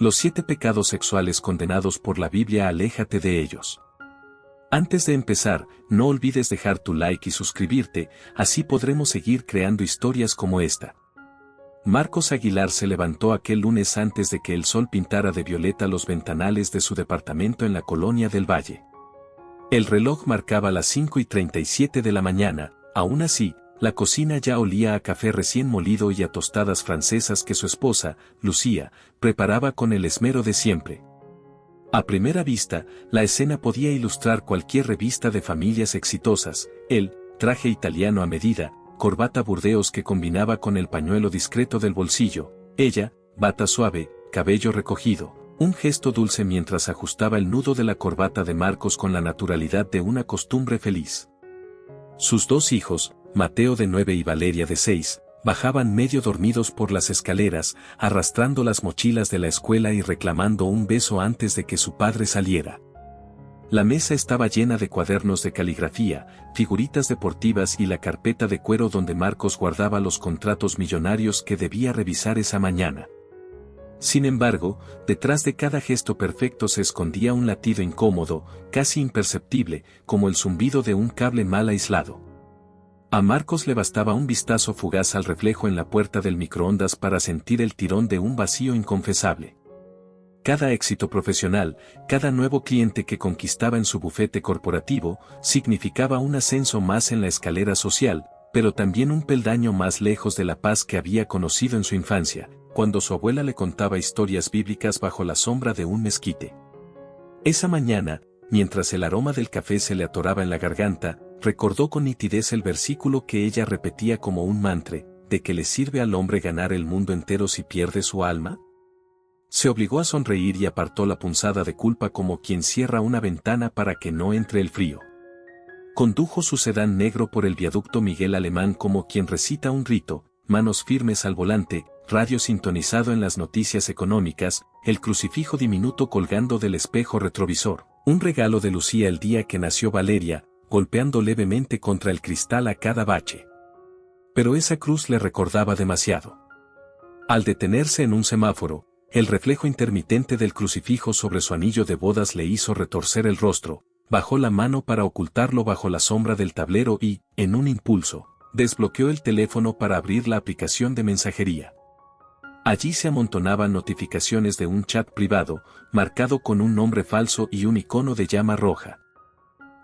Los 7 pecados sexuales condenados por la Biblia, aléjate de ellos. Antes de empezar, no olvides dejar tu like y suscribirte, así podremos seguir creando historias como esta. Marcos Aguilar se levantó aquel lunes antes de que el sol pintara de violeta los ventanales de su departamento en la Colonia del Valle. El reloj marcaba las 5:37 de la mañana, aún así, la cocina ya olía a café recién molido y a tostadas francesas que su esposa, Lucía, preparaba con el esmero de siempre. A primera vista, la escena podía ilustrar cualquier revista de familias exitosas: el traje italiano a medida, corbata Burdeos que combinaba con el pañuelo discreto del bolsillo, ella, bata suave, cabello recogido, un gesto dulce mientras ajustaba el nudo de la corbata de Marcos con la naturalidad de una costumbre feliz. Sus 2 hijos, Mateo de 9 y Valeria de 6, bajaban medio dormidos por las escaleras, arrastrando las mochilas de la escuela y reclamando un beso antes de que su padre saliera. La mesa estaba llena de cuadernos de caligrafía, figuritas deportivas y la carpeta de cuero donde Marcos guardaba los contratos millonarios que debía revisar esa mañana. Sin embargo, detrás de cada gesto perfecto se escondía un latido incómodo, casi imperceptible, como el zumbido de un cable mal aislado. A Marcos le bastaba un vistazo fugaz al reflejo en la puerta del microondas para sentir el tirón de un vacío inconfesable. Cada éxito profesional, cada nuevo cliente que conquistaba en su bufete corporativo, significaba un ascenso más en la escalera social, pero también un peldaño más lejos de la paz que había conocido en su infancia, cuando su abuela le contaba historias bíblicas bajo la sombra de un mezquite. Esa mañana, mientras el aroma del café se le atoraba en la garganta, recordó con nitidez el versículo que ella repetía como un mantra: ¿de qué le sirve al hombre ganar el mundo entero si pierde su alma? Se obligó a sonreír y apartó la punzada de culpa como quien cierra una ventana para que no entre el frío. Condujo su sedán negro por el viaducto Miguel Alemán como quien recita un rito, manos firmes al volante, radio sintonizado en las noticias económicas, el crucifijo diminuto colgando del espejo retrovisor, un regalo de Lucía el día que nació Valeria, golpeando levemente contra el cristal a cada bache. Pero esa cruz le recordaba demasiado. Al detenerse en un semáforo, el reflejo intermitente del crucifijo sobre su anillo de bodas le hizo retorcer el rostro, bajó la mano para ocultarlo bajo la sombra del tablero y, en un impulso, desbloqueó el teléfono para abrir la aplicación de mensajería. Allí se amontonaban notificaciones de un chat privado, marcado con un nombre falso y un icono de llama roja.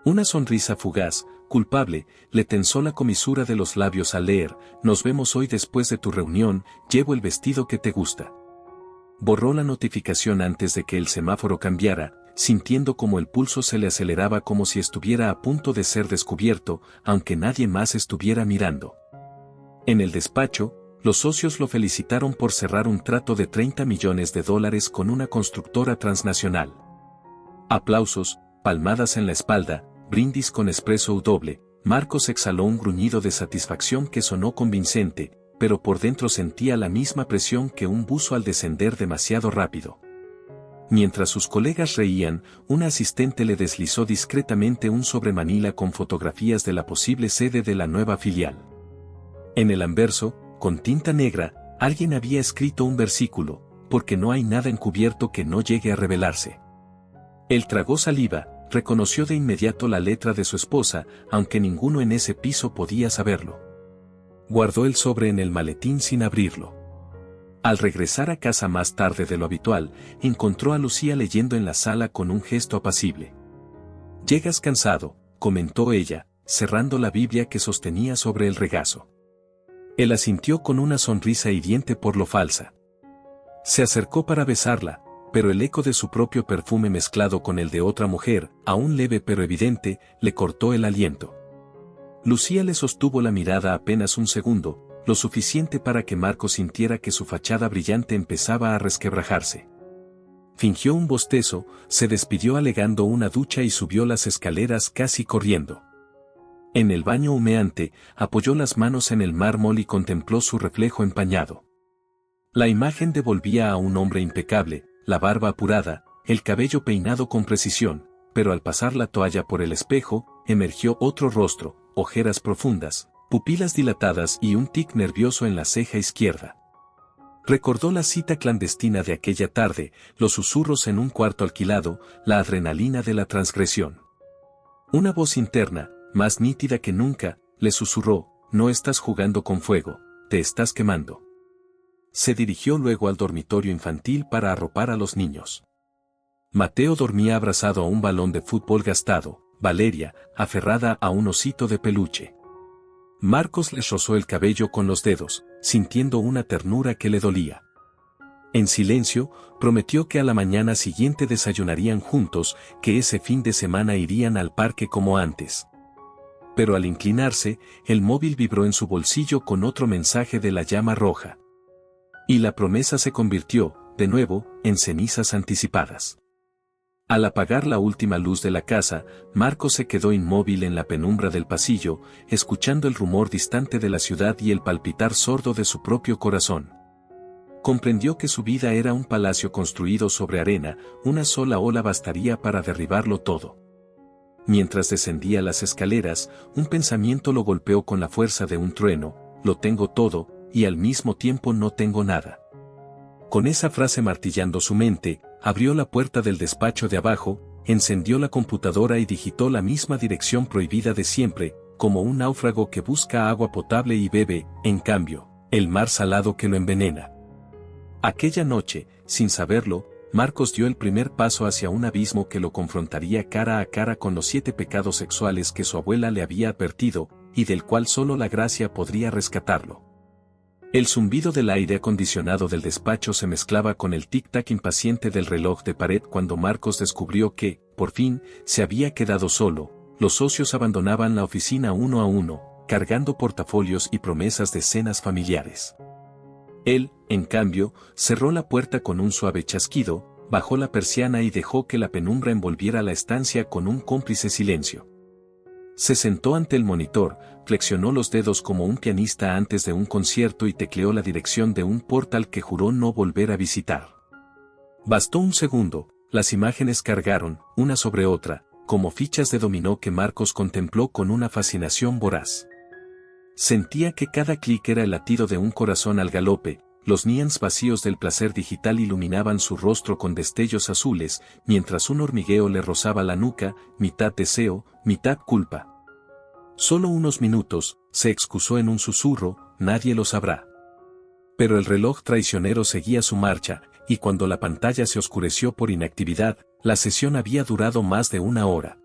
Una sonrisa fugaz, culpable, le tensó la comisura de los labios al leer: nos vemos hoy después de tu reunión, llevo el vestido que te gusta. Borró la notificación antes de que el semáforo cambiara, sintiendo como el pulso se le aceleraba como si estuviera a punto de ser descubierto, aunque nadie más estuviera mirando. En el despacho, los socios lo felicitaron por cerrar un trato de $30 millones con una constructora transnacional. Aplausos, palmadas en la espalda, brindis con espresso doble. Marcos exhaló un gruñido de satisfacción que sonó convincente, pero por dentro sentía la misma presión que un buzo al descender demasiado rápido. Mientras sus colegas reían, una asistente le deslizó discretamente un sobremanila con fotografías de la posible sede de la nueva filial. En el anverso, con tinta negra, alguien había escrito un versículo: porque no hay nada encubierto que no llegue a revelarse. Él tragó saliva, reconoció de inmediato la letra de su esposa, aunque ninguno en ese piso podía saberlo. Guardó el sobre en el maletín sin abrirlo. Al regresar a casa más tarde de lo habitual, encontró a Lucía leyendo en la sala con un gesto apacible. «Llegas cansado», comentó ella, cerrando la Biblia que sostenía sobre el regazo. Él asintió con una sonrisa hiriente por lo falsa. Se acercó para besarla, pero el eco de su propio perfume mezclado con el de otra mujer, aún leve pero evidente, le cortó el aliento. Lucía le sostuvo la mirada apenas un segundo, lo suficiente para que Marcos sintiera que su fachada brillante empezaba a resquebrajarse. Fingió un bostezo, se despidió alegando una ducha y subió las escaleras casi corriendo. En el baño humeante, apoyó las manos en el mármol y contempló su reflejo empañado. La imagen devolvía a un hombre impecable, la barba apurada, el cabello peinado con precisión, pero al pasar la toalla por el espejo, emergió otro rostro, ojeras profundas, pupilas dilatadas y un tic nervioso en la ceja izquierda. Recordó la cita clandestina de aquella tarde, los susurros en un cuarto alquilado, la adrenalina de la transgresión. Una voz interna, más nítida que nunca, le susurró: no estás jugando con fuego, te estás quemando. Se dirigió luego al dormitorio infantil para arropar a los niños. Mateo dormía abrazado a un balón de fútbol gastado, Valeria, aferrada a un osito de peluche. Marcos les rozó el cabello con los dedos, sintiendo una ternura que le dolía. En silencio, prometió que a la mañana siguiente desayunarían juntos, que ese fin de semana irían al parque como antes. Pero al inclinarse, el móvil vibró en su bolsillo con otro mensaje de la llama roja. Y la promesa se convirtió, de nuevo, en cenizas anticipadas. Al apagar la última luz de la casa, Marcos se quedó inmóvil en la penumbra del pasillo, escuchando el rumor distante de la ciudad y el palpitar sordo de su propio corazón. Comprendió que su vida era un palacio construido sobre arena, una sola ola bastaría para derribarlo todo. Mientras descendía las escaleras, un pensamiento lo golpeó con la fuerza de un trueno: lo tengo todo, y al mismo tiempo no tengo nada. Con esa frase martillando su mente, abrió la puerta del despacho de abajo, encendió la computadora y digitó la misma dirección prohibida de siempre, como un náufrago que busca agua potable y bebe, en cambio, el mar salado que lo envenena. Aquella noche, sin saberlo, Marcos dio el primer paso hacia un abismo que lo confrontaría cara a cara con los 7 pecados sexuales que su abuela le había advertido, y del cual solo la gracia podría rescatarlo. El zumbido del aire acondicionado del despacho se mezclaba con el tic-tac impaciente del reloj de pared cuando Marcos descubrió que, por fin, se había quedado solo. Los socios abandonaban la oficina uno a uno, cargando portafolios y promesas de cenas familiares. Él, en cambio, cerró la puerta con un suave chasquido, bajó la persiana y dejó que la penumbra envolviera la estancia con un cómplice silencio. Se sentó ante el monitor, flexionó los dedos como un pianista antes de un concierto y tecleó la dirección de un portal que juró no volver a visitar. Bastó un segundo, las imágenes cargaron, una sobre otra, como fichas de dominó que Marcos contempló con una fascinación voraz. Sentía que cada clic era el latido de un corazón al galope, los neons vacíos del placer digital iluminaban su rostro con destellos azules, mientras un hormigueo le rozaba la nuca, mitad deseo, mitad culpa. Solo unos minutos, se excusó en un susurro: nadie lo sabrá. Pero el reloj traicionero seguía su marcha, y cuando la pantalla se oscureció por inactividad, la sesión había durado más de 1 hora.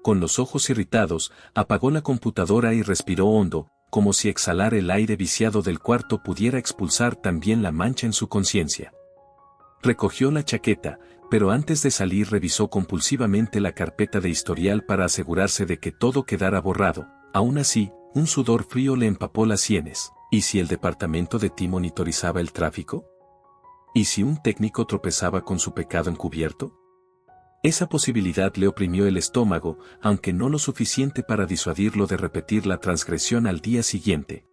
Con los ojos irritados, apagó la computadora y respiró hondo, como si exhalar el aire viciado del cuarto pudiera expulsar también la mancha en su conciencia. Recogió la chaqueta, pero antes de salir revisó compulsivamente la carpeta de historial para asegurarse de que todo quedara borrado. Aún así, un sudor frío le empapó las sienes. ¿Y si el departamento de Ti monitorizaba el tráfico? ¿Y si un técnico tropezaba con su pecado encubierto? Esa posibilidad le oprimió el estómago, aunque no lo suficiente para disuadirlo de repetir la transgresión al día siguiente.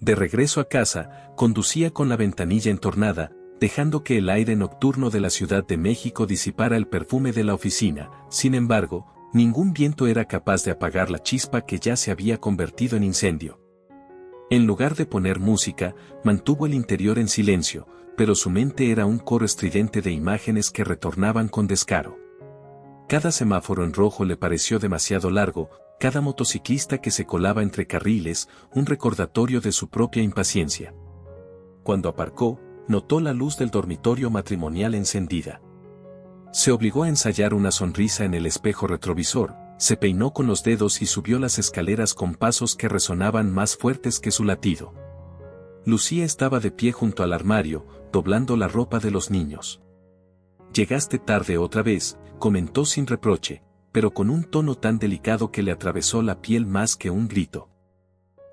De regreso a casa, conducía con la ventanilla entornada, dejando que el aire nocturno de la Ciudad de México disipara el perfume de la oficina. Sin embargo, ningún viento era capaz de apagar la chispa que ya se había convertido en incendio. En lugar de poner música, mantuvo el interior en silencio, pero su mente era un coro estridente de imágenes que retornaban con descaro. Cada semáforo en rojo le pareció demasiado largo, cada motociclista que se colaba entre carriles, un recordatorio de su propia impaciencia. Cuando aparcó, notó la luz del dormitorio matrimonial encendida. Se obligó a ensayar una sonrisa en el espejo retrovisor, se peinó con los dedos y subió las escaleras con pasos que resonaban más fuertes que su latido. Lucía estaba de pie junto al armario, doblando la ropa de los niños. «Llegaste tarde otra vez», comentó sin reproche, pero con un tono tan delicado que le atravesó la piel más que un grito.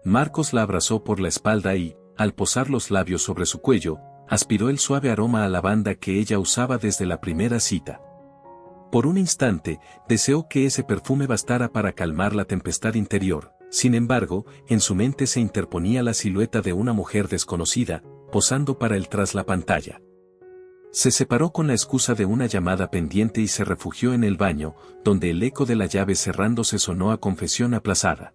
Marcos la abrazó por la espalda y, al posar los labios sobre su cuello, aspiró el suave aroma a lavanda que ella usaba desde la primera cita. Por un instante, deseó que ese perfume bastara para calmar la tempestad interior. Sin embargo, en su mente se interponía la silueta de una mujer desconocida, posando para él tras la pantalla. Se separó con la excusa de una llamada pendiente y se refugió en el baño, donde el eco de la llave cerrándose sonó a confesión aplazada.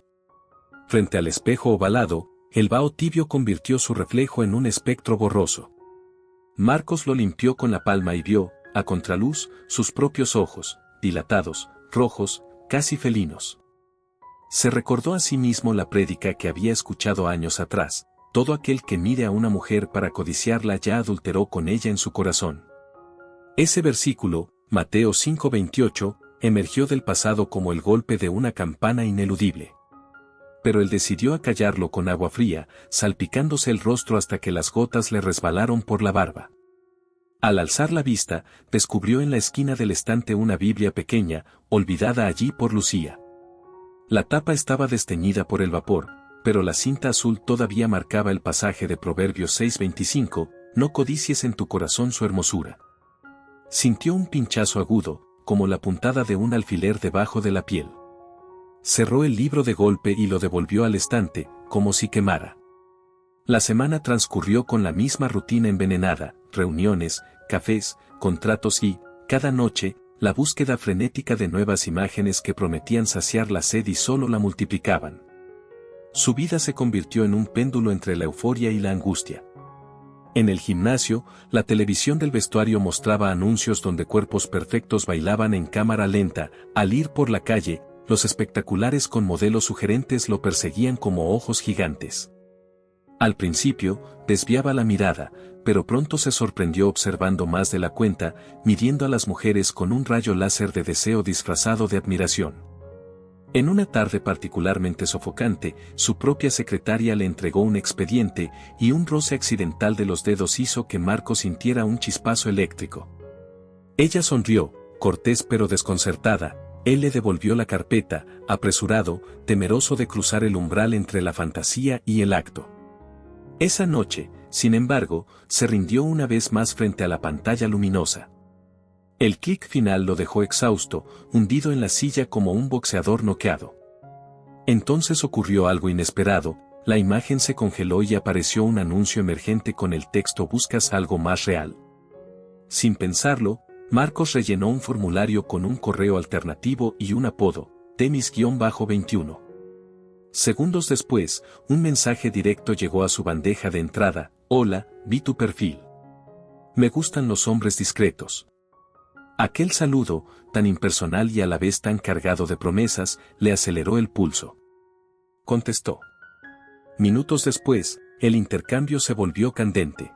Frente al espejo ovalado, El vaho tibio convirtió su reflejo en un espectro borroso. Marcos lo limpió con la palma y vio, a contraluz, sus propios ojos, dilatados, rojos, casi felinos. Se recordó a sí mismo la prédica que había escuchado años atrás: todo aquel que mire a una mujer para codiciarla ya adulteró con ella en su corazón. Ese versículo, Mateo 5:28, emergió del pasado como el golpe de una campana ineludible. Pero él decidió acallarlo con agua fría, salpicándose el rostro hasta que las gotas le resbalaron por la barba. Al alzar la vista, descubrió en la esquina del estante una Biblia pequeña, olvidada allí por Lucía. La tapa estaba desteñida por el vapor, pero la cinta azul todavía marcaba el pasaje de Proverbios 6:25, no codicies en tu corazón su hermosura. Sintió un pinchazo agudo, como la puntada de un alfiler debajo de la piel. Cerró el libro de golpe y lo devolvió al estante, como si quemara. La semana transcurrió con la misma rutina envenenada: reuniones, cafés, contratos y, cada noche, la búsqueda frenética de nuevas imágenes que prometían saciar la sed y solo la multiplicaban. Su vida se convirtió en un péndulo entre la euforia y la angustia. En el gimnasio, la televisión del vestuario mostraba anuncios donde cuerpos perfectos bailaban en cámara lenta. Al ir por la calle, los espectaculares con modelos sugerentes lo perseguían como ojos gigantes. Al principio, desviaba la mirada, pero pronto se sorprendió observando más de la cuenta, midiendo a las mujeres con un rayo láser de deseo disfrazado de admiración. En una tarde particularmente sofocante, su propia secretaria le entregó un expediente, y un roce accidental de los dedos hizo que Marcos sintiera un chispazo eléctrico. Ella sonrió, cortés pero desconcertada. Él le devolvió la carpeta, apresurado, temeroso de cruzar el umbral entre la fantasía y el acto. Esa noche, sin embargo, se rindió una vez más frente a la pantalla luminosa. El clic final lo dejó exhausto, hundido en la silla como un boxeador noqueado. Entonces ocurrió algo inesperado: la imagen se congeló y apareció un anuncio emergente con el texto: ¿buscas algo más real? Sin pensarlo, Marcos rellenó un formulario con un correo alternativo y un apodo: Temis-21. Segundos después, un mensaje directo llegó a su bandeja de entrada: hola, vi tu perfil. Me gustan los hombres discretos. Aquel saludo, tan impersonal y a la vez tan cargado de promesas, le aceleró el pulso. Contestó. Minutos después, el intercambio se volvió candente.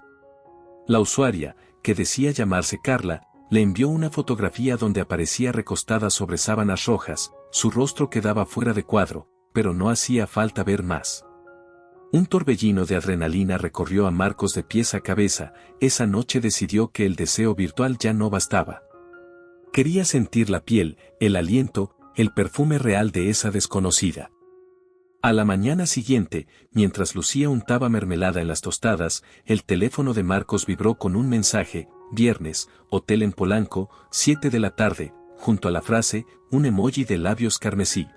La usuaria, que decía llamarse Carla, le envió una fotografía donde aparecía recostada sobre sábanas rojas. Su rostro quedaba fuera de cuadro, pero no hacía falta ver más. Un torbellino de adrenalina recorrió a Marcos de pies a cabeza. Esa noche decidió que el deseo virtual ya no bastaba. Quería sentir la piel, el aliento, el perfume real de esa desconocida. A la mañana siguiente, mientras Lucía untaba mermelada en las tostadas, el teléfono de Marcos vibró con un mensaje: viernes, hotel en Polanco, 7 de la tarde, junto a la frase, un emoji de labios carmesí.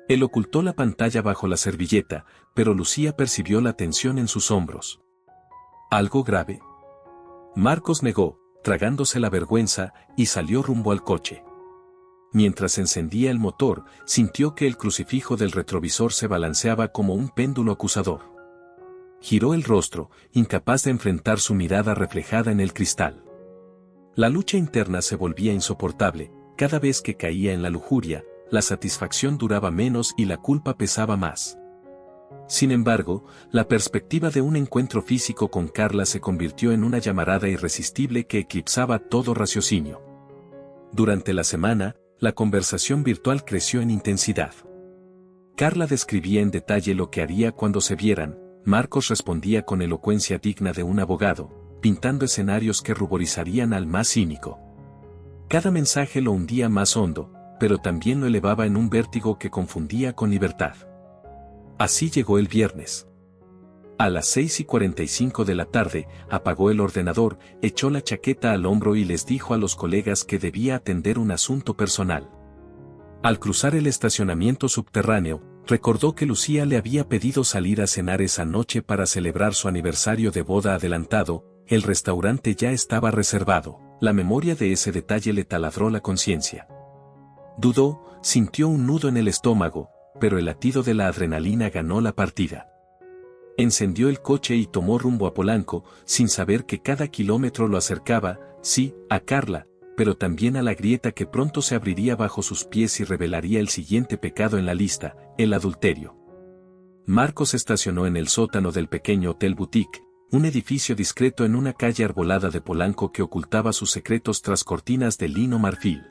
Él ocultó la pantalla bajo la servilleta, pero Lucía percibió la tensión en sus hombros. ¿Algo grave? Marcos negó, tragándose la vergüenza, y salió rumbo al coche. Mientras encendía el motor, sintió que el crucifijo del retrovisor se balanceaba como un péndulo acusador. Giró el rostro, incapaz de enfrentar su mirada reflejada en el cristal. La lucha interna se volvía insoportable. Cada vez que caía en la lujuria, la satisfacción duraba menos y la culpa pesaba más. Sin embargo, la perspectiva de un encuentro físico con Carla se convirtió en una llamarada irresistible que eclipsaba todo raciocinio. Durante la semana, la conversación virtual creció en intensidad. Carla describía en detalle lo que haría cuando se vieran. Marcos respondía con elocuencia digna de un abogado, pintando escenarios que ruborizarían al más cínico. Cada mensaje lo hundía más hondo, pero también lo elevaba en un vértigo que confundía con libertad. Así llegó el viernes. A las 6:45 de la tarde, apagó el ordenador, echó la chaqueta al hombro y les dijo a los colegas que debía atender un asunto personal. Al cruzar el estacionamiento subterráneo, recordó que Lucía le había pedido salir a cenar esa noche para celebrar su aniversario de boda adelantado. El restaurante ya estaba reservado. La memoria de ese detalle le taladró la conciencia. Dudó, sintió un nudo en el estómago, pero el latido de la adrenalina ganó la partida. Encendió el coche y tomó rumbo a Polanco, sin saber que cada kilómetro lo acercaba, sí, a Carla, pero también a la grieta que pronto se abriría bajo sus pies y revelaría el siguiente pecado en la lista, el adulterio. Marcos estacionó en el sótano del pequeño Hotel Boutique, un edificio discreto en una calle arbolada de Polanco que ocultaba sus secretos tras cortinas de lino marfil.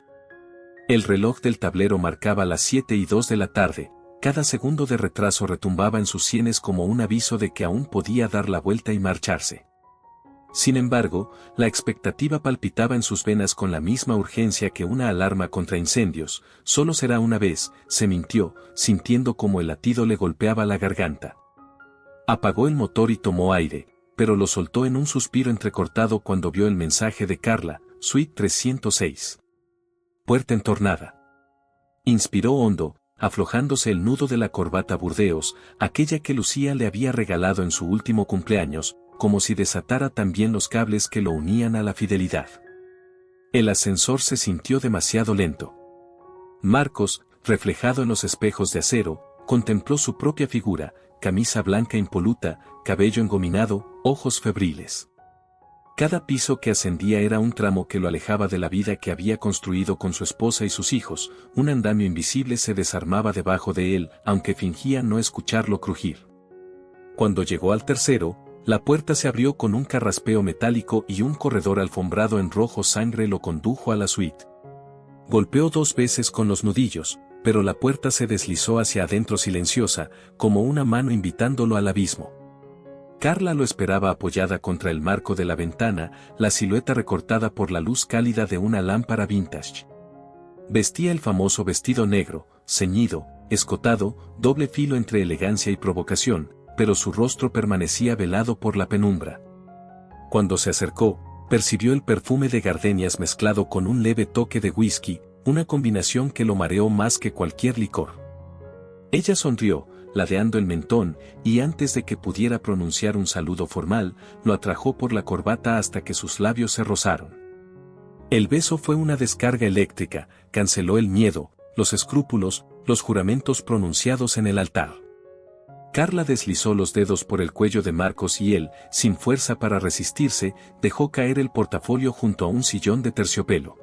El reloj del tablero marcaba las 7:02 de la tarde. Cada segundo de retraso retumbaba en sus sienes como un aviso de que aún podía dar la vuelta y marcharse. Sin embargo, la expectativa palpitaba en sus venas con la misma urgencia que una alarma contra incendios. Solo será una vez, se mintió, sintiendo como el latido le golpeaba la garganta. Apagó el motor y tomó aire, pero lo soltó en un suspiro entrecortado cuando vio el mensaje de Carla, Suite 306. Puerta entornada. Inspiró hondo, aflojándose el nudo de la corbata Burdeos, aquella que Lucía le había regalado en su último cumpleaños, como si desatara también los cables que lo unían a la fidelidad. El ascensor se sintió demasiado lento. Marcos, reflejado en los espejos de acero, contempló su propia figura, camisa blanca impoluta, cabello engominado, ojos febriles. Cada piso que ascendía era un tramo que lo alejaba de la vida que había construido con su esposa y sus hijos, un andamio invisible se desarmaba debajo de él, aunque fingía no escucharlo crujir. Cuando llegó al tercero, la puerta se abrió con un carraspeo metálico y un corredor alfombrado en rojo sangre lo condujo a la suite. Golpeó 2 veces con los nudillos, pero la puerta se deslizó hacia adentro silenciosa, como una mano invitándolo al abismo. Carla lo esperaba apoyada contra el marco de la ventana, la silueta recortada por la luz cálida de una lámpara vintage. Vestía el famoso vestido negro, ceñido, escotado, doble filo entre elegancia y provocación, pero su rostro permanecía velado por la penumbra. Cuando se acercó, percibió el perfume de gardenias mezclado con un leve toque de whisky, una combinación que lo mareó más que cualquier licor. Ella sonrió, ladeando el mentón, y antes de que pudiera pronunciar un saludo formal, lo atrajo por la corbata hasta que sus labios se rozaron. El beso fue una descarga eléctrica, canceló el miedo, los escrúpulos, los juramentos pronunciados en el altar. Carla deslizó los dedos por el cuello de Marcos y él, sin fuerza para resistirse, dejó caer el portafolio junto a un sillón de terciopelo.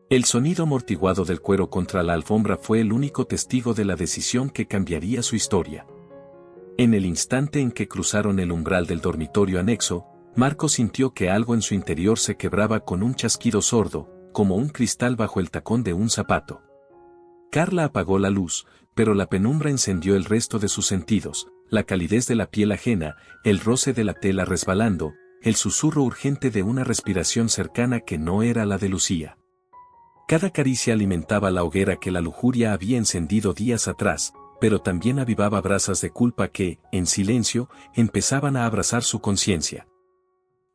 El sonido amortiguado del cuero contra la alfombra fue el único testigo de la decisión que cambiaría su historia. En el instante en que cruzaron el umbral del dormitorio anexo, Marcos sintió que algo en su interior se quebraba con un chasquido sordo, como un cristal bajo el tacón de un zapato. Carla apagó la luz, pero la penumbra encendió el resto de sus sentidos, la calidez de la piel ajena, el roce de la tela resbalando, el susurro urgente de una respiración cercana que no era la de Lucía. Cada caricia alimentaba la hoguera que la lujuria había encendido días atrás, pero también avivaba brasas de culpa que, en silencio, empezaban a abrasar su conciencia.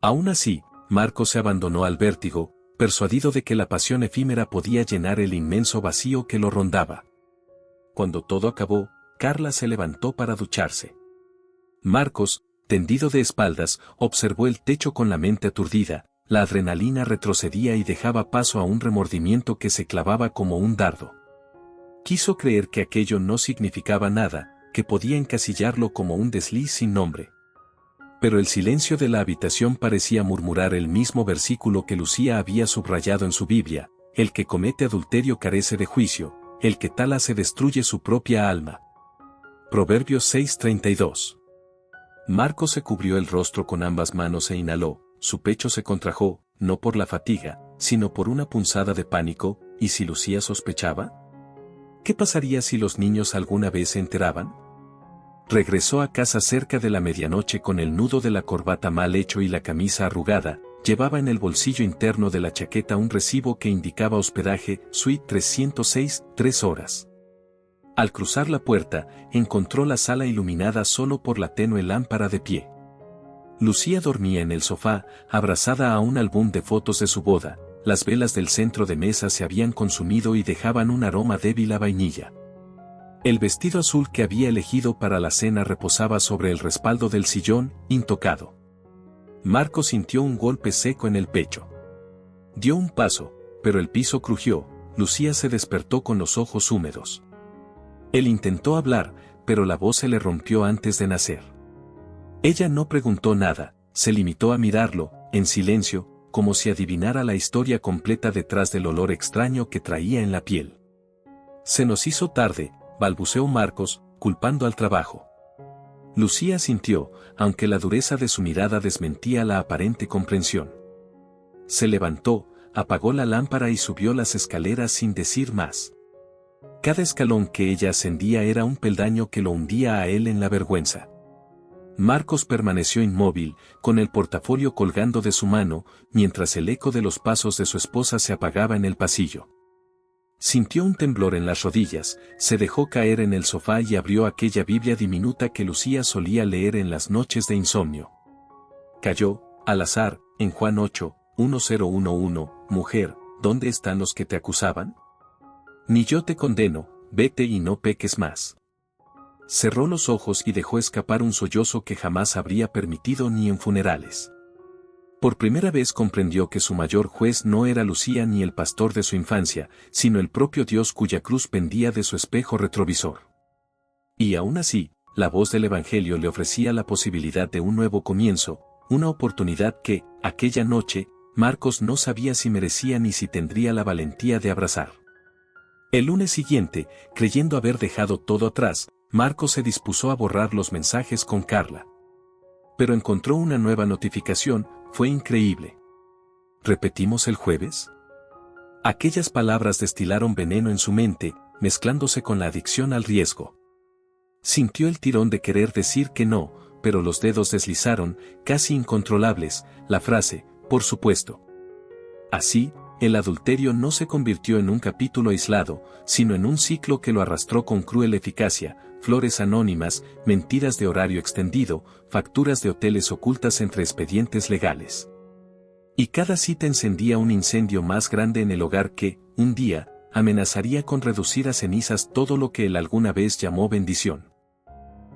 Aún así, Marcos se abandonó al vértigo, persuadido de que la pasión efímera podía llenar el inmenso vacío que lo rondaba. Cuando todo acabó, Carla se levantó para ducharse. Marcos, tendido de espaldas, observó el techo con la mente aturdida. La adrenalina retrocedía y dejaba paso a un remordimiento que se clavaba como un dardo. Quiso creer que aquello no significaba nada, que podía encasillarlo como un desliz sin nombre. Pero el silencio de la habitación parecía murmurar el mismo versículo que Lucía había subrayado en su Biblia: el que comete adulterio carece de juicio, el que tal hace destruye su propia alma. Proverbios 6:32. Marcos se cubrió el rostro con ambas manos e inhaló. Su pecho se contrajo, no por la fatiga, sino por una punzada de pánico. ¿Y si Lucía sospechaba? ¿Qué pasaría si los niños alguna vez se enteraban? Regresó a casa cerca de la medianoche con el nudo de la corbata mal hecho y la camisa arrugada. Llevaba en el bolsillo interno de la chaqueta un recibo que indicaba hospedaje, Suite 306, 3 horas. Al cruzar la puerta, encontró la sala iluminada solo por la tenue lámpara de pie. Lucía dormía en el sofá, abrazada a un álbum de fotos de su boda. Las velas del centro de mesa se habían consumido y dejaban un aroma débil a vainilla. El vestido azul que había elegido para la cena reposaba sobre el respaldo del sillón, intocado. Marcos sintió un golpe seco en el pecho. Dio un paso, pero el piso crujió. Lucía se despertó con los ojos húmedos. Él intentó hablar, pero la voz se le rompió antes de nacer. Ella no preguntó nada, se limitó a mirarlo, en silencio, como si adivinara la historia completa detrás del olor extraño que traía en la piel. Se nos hizo tarde, balbuceó Marcos, culpando al trabajo. Lucía sintió, aunque la dureza de su mirada desmentía la aparente comprensión. Se levantó, apagó la lámpara y subió las escaleras sin decir más. Cada escalón que ella ascendía era un peldaño que lo hundía a él en la vergüenza. Marcos permaneció inmóvil, con el portafolio colgando de su mano, mientras el eco de los pasos de su esposa se apagaba en el pasillo. Sintió un temblor en las rodillas, se dejó caer en el sofá y abrió aquella Biblia diminuta que Lucía solía leer en las noches de insomnio. Cayó, al azar, en Juan 8, 1011, mujer, ¿dónde están los que te acusaban? Ni yo te condeno, vete y no peques más. Cerró los ojos y dejó escapar un sollozo que jamás habría permitido ni en funerales. Por primera vez comprendió que su mayor juez no era Lucía ni el pastor de su infancia, sino el propio Dios cuya cruz pendía de su espejo retrovisor. Y aún así, la voz del Evangelio le ofrecía la posibilidad de un nuevo comienzo, una oportunidad que, aquella noche, Marcos no sabía si merecía ni si tendría la valentía de abrazar. El lunes siguiente, creyendo haber dejado todo atrás, Marcos se dispuso a borrar los mensajes con Carla. Pero encontró una nueva notificación. Fue increíble. ¿Repetimos el jueves? Aquellas palabras destilaron veneno en su mente, mezclándose con la adicción al riesgo. Sintió el tirón de querer decir que no, pero los dedos deslizaron, casi incontrolables, la frase, por supuesto. Así, el adulterio no se convirtió en un capítulo aislado, sino en un ciclo que lo arrastró con cruel eficacia, flores anónimas, mentiras de horario extendido, facturas de hoteles ocultas entre expedientes legales. Y cada cita encendía un incendio más grande en el hogar que, un día, amenazaría con reducir a cenizas todo lo que él alguna vez llamó bendición.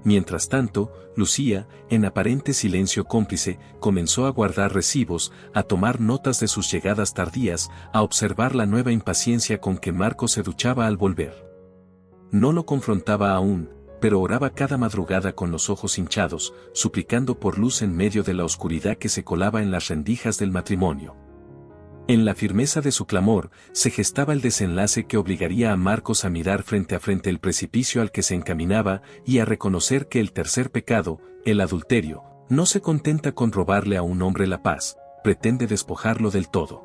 Mientras tanto, Lucía, en aparente silencio cómplice, comenzó a guardar recibos, a tomar notas de sus llegadas tardías, a observar la nueva impaciencia con que Marcos se duchaba al volver. No lo confrontaba aún, pero oraba cada madrugada con los ojos hinchados, suplicando por luz en medio de la oscuridad que se colaba en las rendijas del matrimonio. En la firmeza de su clamor, se gestaba el desenlace que obligaría a Marcos a mirar frente a frente el precipicio al que se encaminaba y a reconocer que el tercer pecado, el adulterio, no se contenta con robarle a un hombre la paz, pretende despojarlo del todo.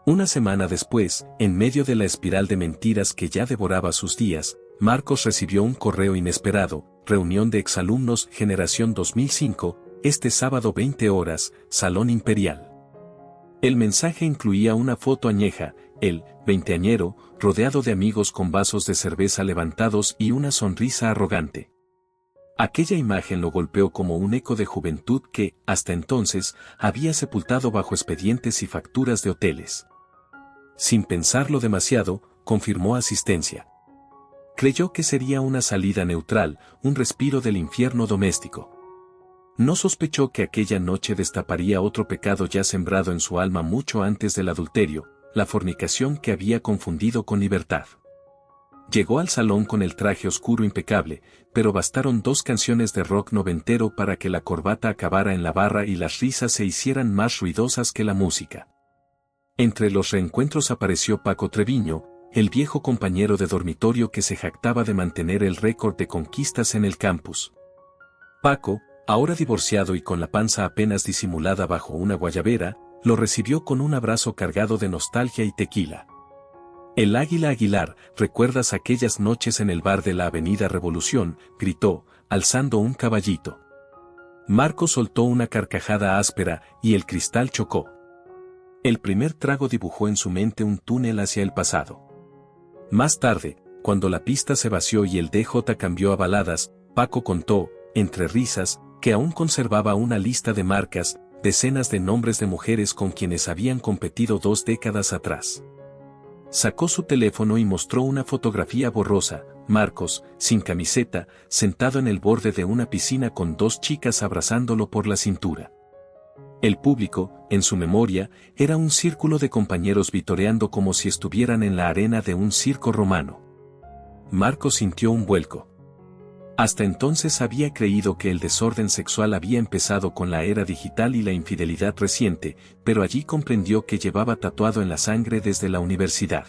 Una semana después, en medio de la espiral de mentiras que ya devoraba sus días, Marcos recibió un correo inesperado, reunión de exalumnos Generación 2005, este sábado 20 horas, Salón Imperial. El mensaje incluía una foto añeja, el veinteañero, rodeado de amigos con vasos de cerveza levantados y una sonrisa arrogante. Aquella imagen lo golpeó como un eco de juventud que, hasta entonces, había sepultado bajo expedientes y facturas de hoteles. Sin pensarlo demasiado, confirmó asistencia. Creyó que sería una salida neutral, un respiro del infierno doméstico. No sospechó que aquella noche destaparía otro pecado ya sembrado en su alma mucho antes del adulterio, la fornicación que había confundido con libertad. Llegó al salón con el traje oscuro impecable, pero bastaron 2 canciones de rock noventero para que la corbata acabara en la barra y las risas se hicieran más ruidosas que la música. Entre los reencuentros apareció Paco Treviño, el viejo compañero de dormitorio que se jactaba de mantener el récord de conquistas en el campus. Paco, ahora divorciado y con la panza apenas disimulada bajo una guayabera, lo recibió con un abrazo cargado de nostalgia y tequila. El Águila Aguilar, ¿recuerdas aquellas noches en el bar de la Avenida Revolución?, gritó, alzando un caballito. Marcos soltó una carcajada áspera y el cristal chocó. El primer trago dibujó en su mente un túnel hacia el pasado. Más tarde, cuando la pista se vació y el DJ cambió a baladas, Paco contó, entre risas, que aún conservaba una lista de marcas, decenas de nombres de mujeres con quienes habían competido 2 décadas atrás. Sacó su teléfono y mostró una fotografía borrosa, Marcos, sin camiseta, sentado en el borde de una piscina con 2 chicas abrazándolo por la cintura. El público, en su memoria, era un círculo de compañeros vitoreando como si estuvieran en la arena de un circo romano. Marcos sintió un vuelco. Hasta entonces había creído que el desorden sexual había empezado con la era digital y la infidelidad reciente, pero allí comprendió que llevaba tatuado en la sangre desde la universidad.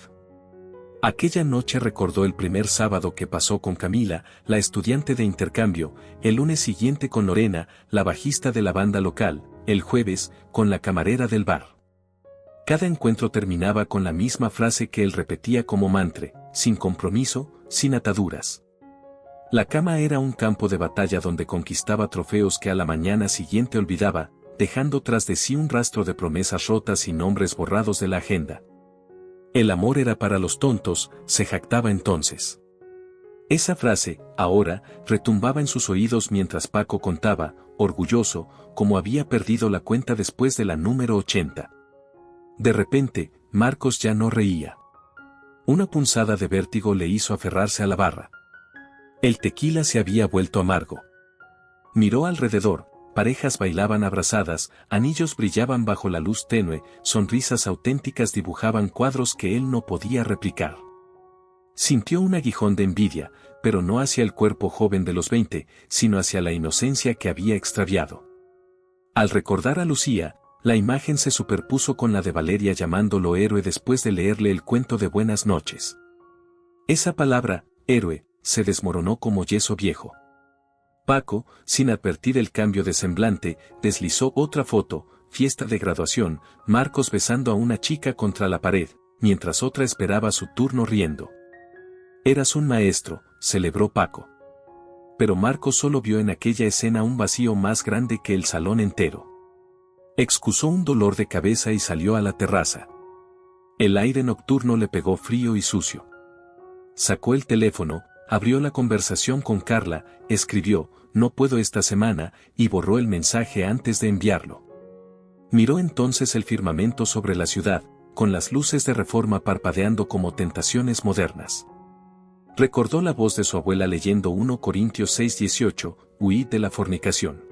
Aquella noche recordó el primer sábado que pasó con Camila, la estudiante de intercambio, el lunes siguiente con Lorena, la bajista de la banda local, el jueves, con la camarera del bar. Cada encuentro terminaba con la misma frase que él repetía como mantra: sin compromiso, sin ataduras. La cama era un campo de batalla donde conquistaba trofeos que a la mañana siguiente olvidaba, dejando tras de sí un rastro de promesas rotas y nombres borrados de la agenda. El amor era para los tontos, se jactaba entonces. Esa frase, ahora, retumbaba en sus oídos mientras Paco contaba, orgulloso, cómo había perdido la cuenta después de la número 80. De repente, Marcos ya no reía. Una punzada de vértigo le hizo aferrarse a la barra. El tequila se había vuelto amargo. Miró alrededor, parejas bailaban abrazadas, anillos brillaban bajo la luz tenue, sonrisas auténticas dibujaban cuadros que él no podía replicar. Sintió un aguijón de envidia, pero no hacia el cuerpo joven de los 20, sino hacia la inocencia que había extraviado. Al recordar a Lucía, la imagen se superpuso con la de Valeria llamándolo héroe después de leerle el cuento de Buenas noches. Esa palabra, héroe, se desmoronó como yeso viejo. Paco, sin advertir el cambio de semblante, deslizó otra foto, fiesta de graduación, Marcos besando a una chica contra la pared, mientras otra esperaba su turno riendo. Eras un maestro, celebró Paco. Pero Marcos solo vio en aquella escena un vacío más grande que el salón entero. Excusó un dolor de cabeza y salió a la terraza. El aire nocturno le pegó frío y sucio. Sacó el teléfono, abrió la conversación con Carla, escribió, no puedo esta semana, y borró el mensaje antes de enviarlo. Miró entonces el firmamento sobre la ciudad, con las luces de Reforma parpadeando como tentaciones modernas. Recordó la voz de su abuela leyendo 1 Corintios 6:18, huid de la fornicación.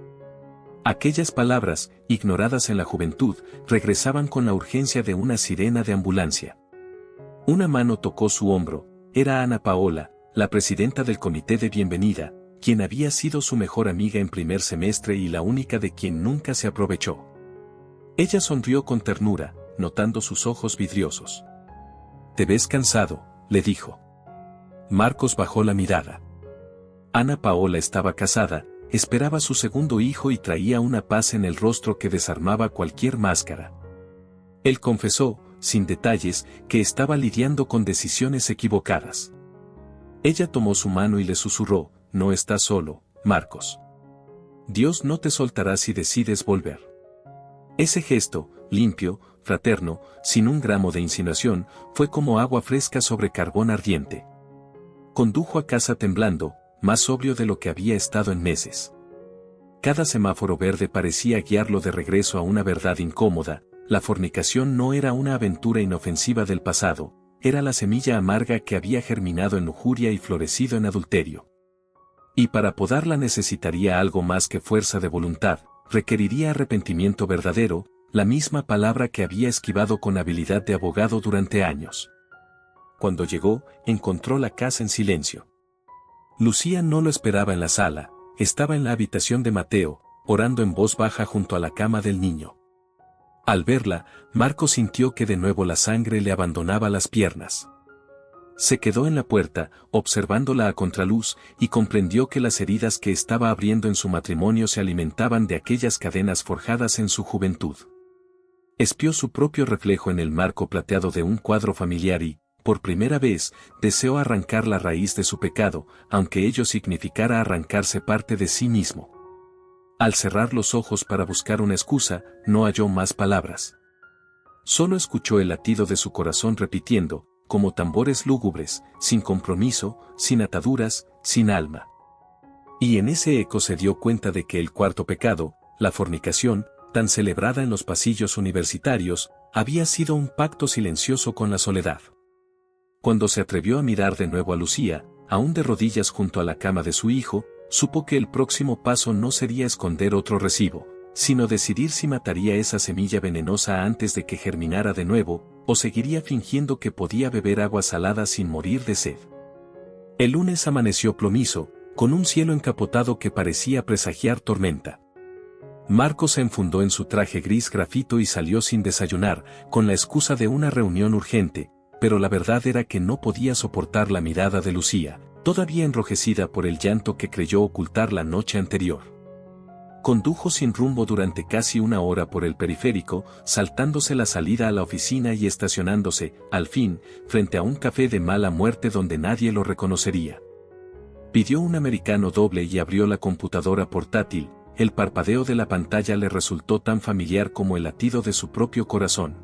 Aquellas palabras, ignoradas en la juventud, regresaban con la urgencia de una sirena de ambulancia. Una mano tocó su hombro, era Ana Paola, la presidenta del comité de bienvenida, quien había sido su mejor amiga en primer semestre y la única de quien nunca se aprovechó. Ella sonrió con ternura, notando sus ojos vidriosos. «Te ves cansado», le dijo. Marcos bajó la mirada. Ana Paola estaba casada, esperaba su segundo hijo y traía una paz en el rostro que desarmaba cualquier máscara. Él confesó, sin detalles, que estaba lidiando con decisiones equivocadas. Ella tomó su mano y le susurró, no estás solo, Marcos. Dios no te soltará si decides volver. Ese gesto, limpio, fraterno, sin un gramo de insinuación, fue como agua fresca sobre carbón ardiente. Condujo a casa temblando, más sobrio de lo que había estado en meses. Cada semáforo verde parecía guiarlo de regreso a una verdad incómoda, la fornicación no era una aventura inofensiva del pasado, era la semilla amarga que había germinado en lujuria y florecido en adulterio. Y para podarla necesitaría algo más que fuerza de voluntad, requeriría arrepentimiento verdadero, la misma palabra que había esquivado con habilidad de abogado durante años. Cuando llegó, encontró la casa en silencio. Lucía no lo esperaba en la sala, estaba en la habitación de Mateo, orando en voz baja junto a la cama del niño. Al verla, Marcos sintió que de nuevo la sangre le abandonaba las piernas. Se quedó en la puerta, observándola a contraluz, y comprendió que las heridas que estaba abriendo en su matrimonio se alimentaban de aquellas cadenas forjadas en su juventud. Espió su propio reflejo en el marco plateado de un cuadro familiar y, por primera vez, deseó arrancar la raíz de su pecado, aunque ello significara arrancarse parte de sí mismo. Al cerrar los ojos para buscar una excusa, no halló más palabras. Solo escuchó el latido de su corazón repitiendo, como tambores lúgubres, sin compromiso, sin ataduras, sin alma. Y en ese eco se dio cuenta de que el cuarto pecado, la fornicación, tan celebrada en los pasillos universitarios, había sido un pacto silencioso con la soledad. Cuando se atrevió a mirar de nuevo a Lucía, aún de rodillas junto a la cama de su hijo, supo que el próximo paso no sería esconder otro recibo, sino decidir si mataría esa semilla venenosa antes de que germinara de nuevo, o seguiría fingiendo que podía beber agua salada sin morir de sed. El lunes amaneció plomizo, con un cielo encapotado que parecía presagiar tormenta. Marcos se enfundó en su traje gris grafito y salió sin desayunar, con la excusa de una reunión urgente, pero la verdad era que no podía soportar la mirada de Lucía, todavía enrojecida por el llanto que creyó ocultar la noche anterior. Condujo sin rumbo durante casi una hora por el periférico, saltándose la salida a la oficina y estacionándose, al fin, frente a un café de mala muerte donde nadie lo reconocería. Pidió un americano doble y abrió la computadora portátil. El parpadeo de la pantalla le resultó tan familiar como el latido de su propio corazón.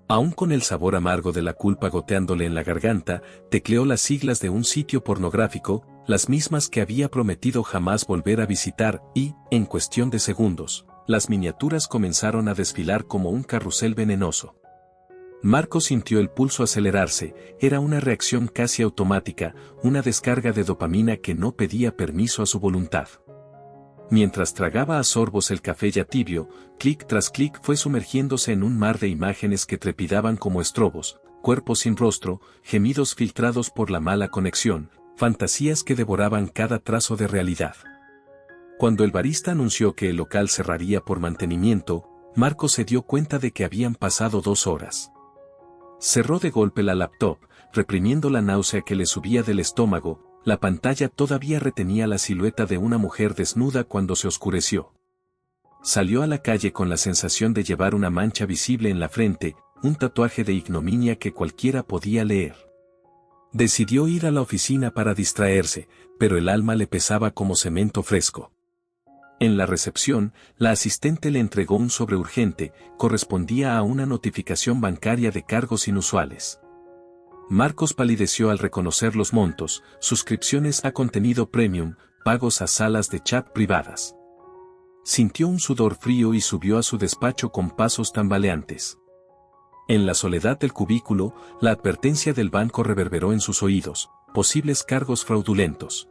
Aún con el sabor amargo de la culpa goteándole en la garganta, tecleó las siglas de un sitio pornográfico, las mismas que había prometido jamás volver a visitar, y, en cuestión de segundos, las miniaturas comenzaron a desfilar como un carrusel venenoso. Marcos sintió el pulso acelerarse, era una reacción casi automática, una descarga de dopamina que no pedía permiso a su voluntad. Mientras tragaba a sorbos el café ya tibio, clic tras clic fue sumergiéndose en un mar de imágenes que trepidaban como estrobos, cuerpos sin rostro, gemidos filtrados por la mala conexión, fantasías que devoraban cada trazo de realidad. Cuando el barista anunció que el local cerraría por mantenimiento, Marcos se dio cuenta de que habían pasado 2 horas. Cerró de golpe la laptop, reprimiendo la náusea que le subía del estómago. La pantalla todavía retenía la silueta de una mujer desnuda cuando se oscureció. Salió a la calle con la sensación de llevar una mancha visible en la frente, un tatuaje de ignominia que cualquiera podía leer. Decidió ir a la oficina para distraerse, pero el alma le pesaba como cemento fresco. En la recepción, la asistente le entregó un sobre urgente, correspondía a una notificación bancaria de cargos inusuales. Marcos palideció al reconocer los montos, suscripciones a contenido premium, pagos a salas de chat privadas. Sintió un sudor frío y subió a su despacho con pasos tambaleantes. En la soledad del cubículo, la advertencia del banco reverberó en sus oídos, posibles cargos fraudulentos.